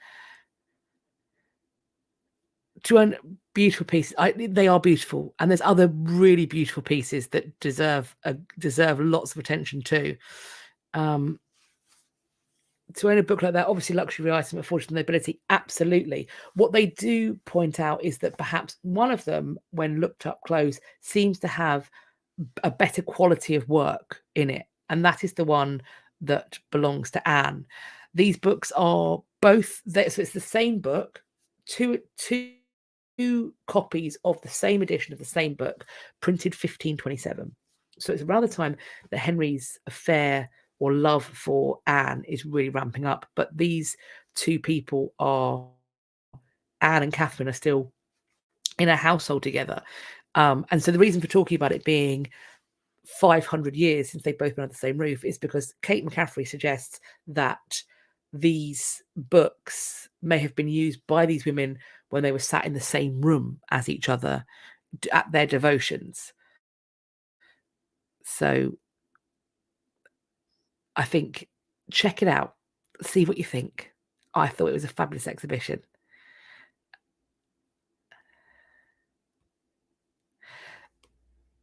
to earn beautiful pieces. They are beautiful, and there's other really beautiful pieces that deserve lots of attention too. To own a book like that, obviously luxury item afforded nobility, absolutely. What they do point out is that perhaps one of them, when looked up close, seems to have a better quality of work in it, and that is the one that belongs to Anne. These books are both there, so it's the same book, two copies of the same edition of the same book, printed 1527. So it's around the time that Henry's affair or love for Anne is really ramping up. But these two people are, Anne and Catherine, are still in a household together. And so the reason for talking about it being 500 years since they've both been under the same roof is because Kate McCaffrey suggests that these books may have been used by these women when they were sat in the same room as each other at their devotions. So I think check it out, see what you think. I thought it was a fabulous exhibition.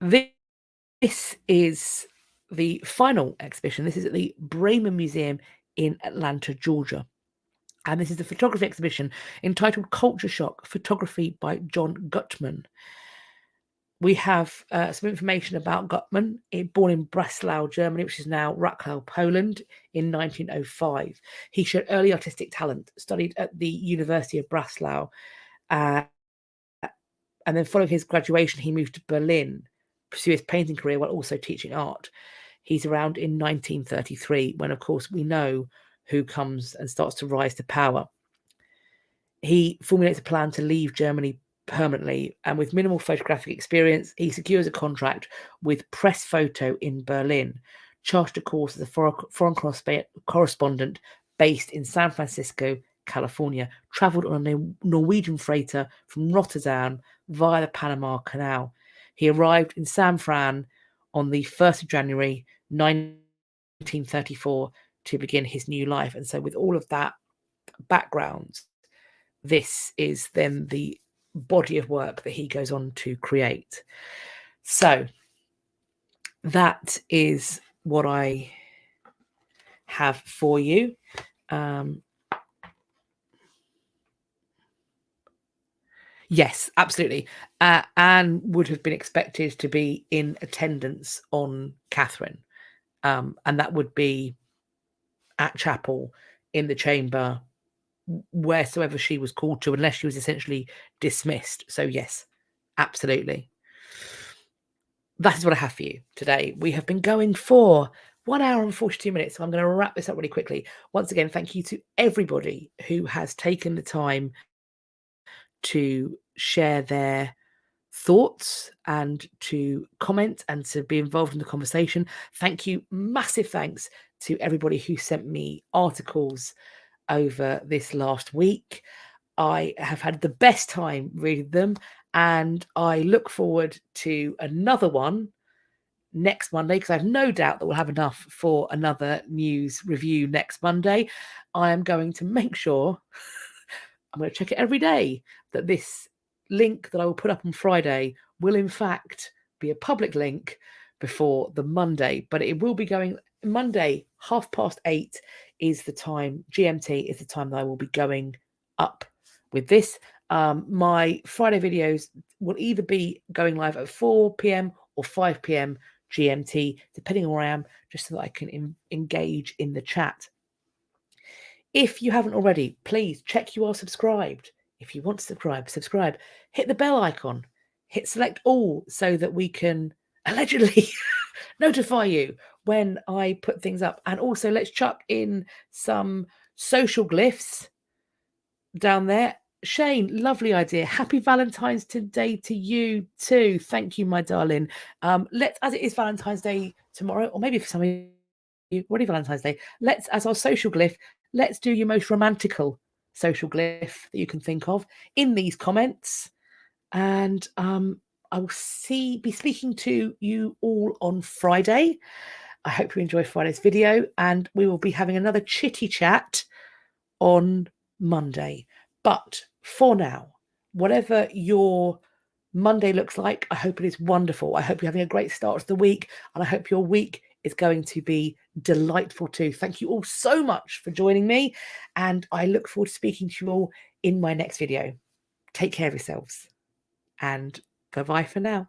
This is the final exhibition. This is at the Bremen Museum in Atlanta, Georgia. And this is the photography exhibition entitled Culture Shock, Photography by John Gutman. We have some information about Gutman, born in Breslau, Germany, which is now Krakow, Poland, in 1905. He showed early artistic talent, studied at the University of Breslau, and then following his graduation, he moved to Berlin, pursue his painting career while also teaching art. He's around in 1933, when, of course, we know who comes and starts to rise to power. He formulates a plan to leave Germany permanently, and with minimal photographic experience, he secures a contract with Press Photo in Berlin, charged a course as a foreign correspondent based in San Francisco, California, travelled on a Norwegian freighter from Rotterdam via the Panama Canal. He arrived in San Fran on the 1st of January 1934 to begin his new life. And so with all of that background, this is then the body of work that he goes on to create. So that is what I have for you. Yes, absolutely. Anne would have been expected to be in attendance on Catherine, and that would be at chapel, in the chamber, wheresoever she was called to, unless she was essentially dismissed. So yes, absolutely. That is what I have for you today. We have been going for 1 hour and 42 minutes, so I'm going to wrap this up really quickly. Once again, thank you to everybody who has taken the time to share their thoughts and to comment and to be involved in the conversation. Thank you. Massive thanks to everybody who sent me articles over this last week. I have had the best time reading them, and I look forward to another one next Monday, because I have no doubt that we'll have enough for another news review next Monday. I am going to make sure, I'm going to check it every day, that this link that I will put up on Friday will in fact be a public link before the Monday, but it will be going Monday, 8:30 is the time, GMT is the time that I will be going up with this. My Friday videos will either be going live at 4 p.m. or 5 p.m. GMT, depending on where I am, just so that I can engage in the chat. If you haven't already, please check you are subscribed. If you want to subscribe, hit the bell icon, hit select all, so that we can allegedly notify you when I put things up. And also, let's chuck in some social glyphs down there. Shane, lovely idea. Happy Valentine's Day to you too. Thank you, my darling. As it is Valentine's Day tomorrow, or maybe for some of you already Valentine's Day, let's, as our social glyph, let's do your most romantical social glyph that you can think of in these comments. And I will be speaking to you all on Friday. I hope you enjoy Friday's video, and we will be having another chitty chat on Monday. But for now, whatever your Monday looks like, I hope it is wonderful. I hope you're having a great start to the week, and I hope your week is going to be delightful too. Thank you all so much for joining me, and I look forward to speaking to you all in my next video. Take care of yourselves, and bye-bye for now.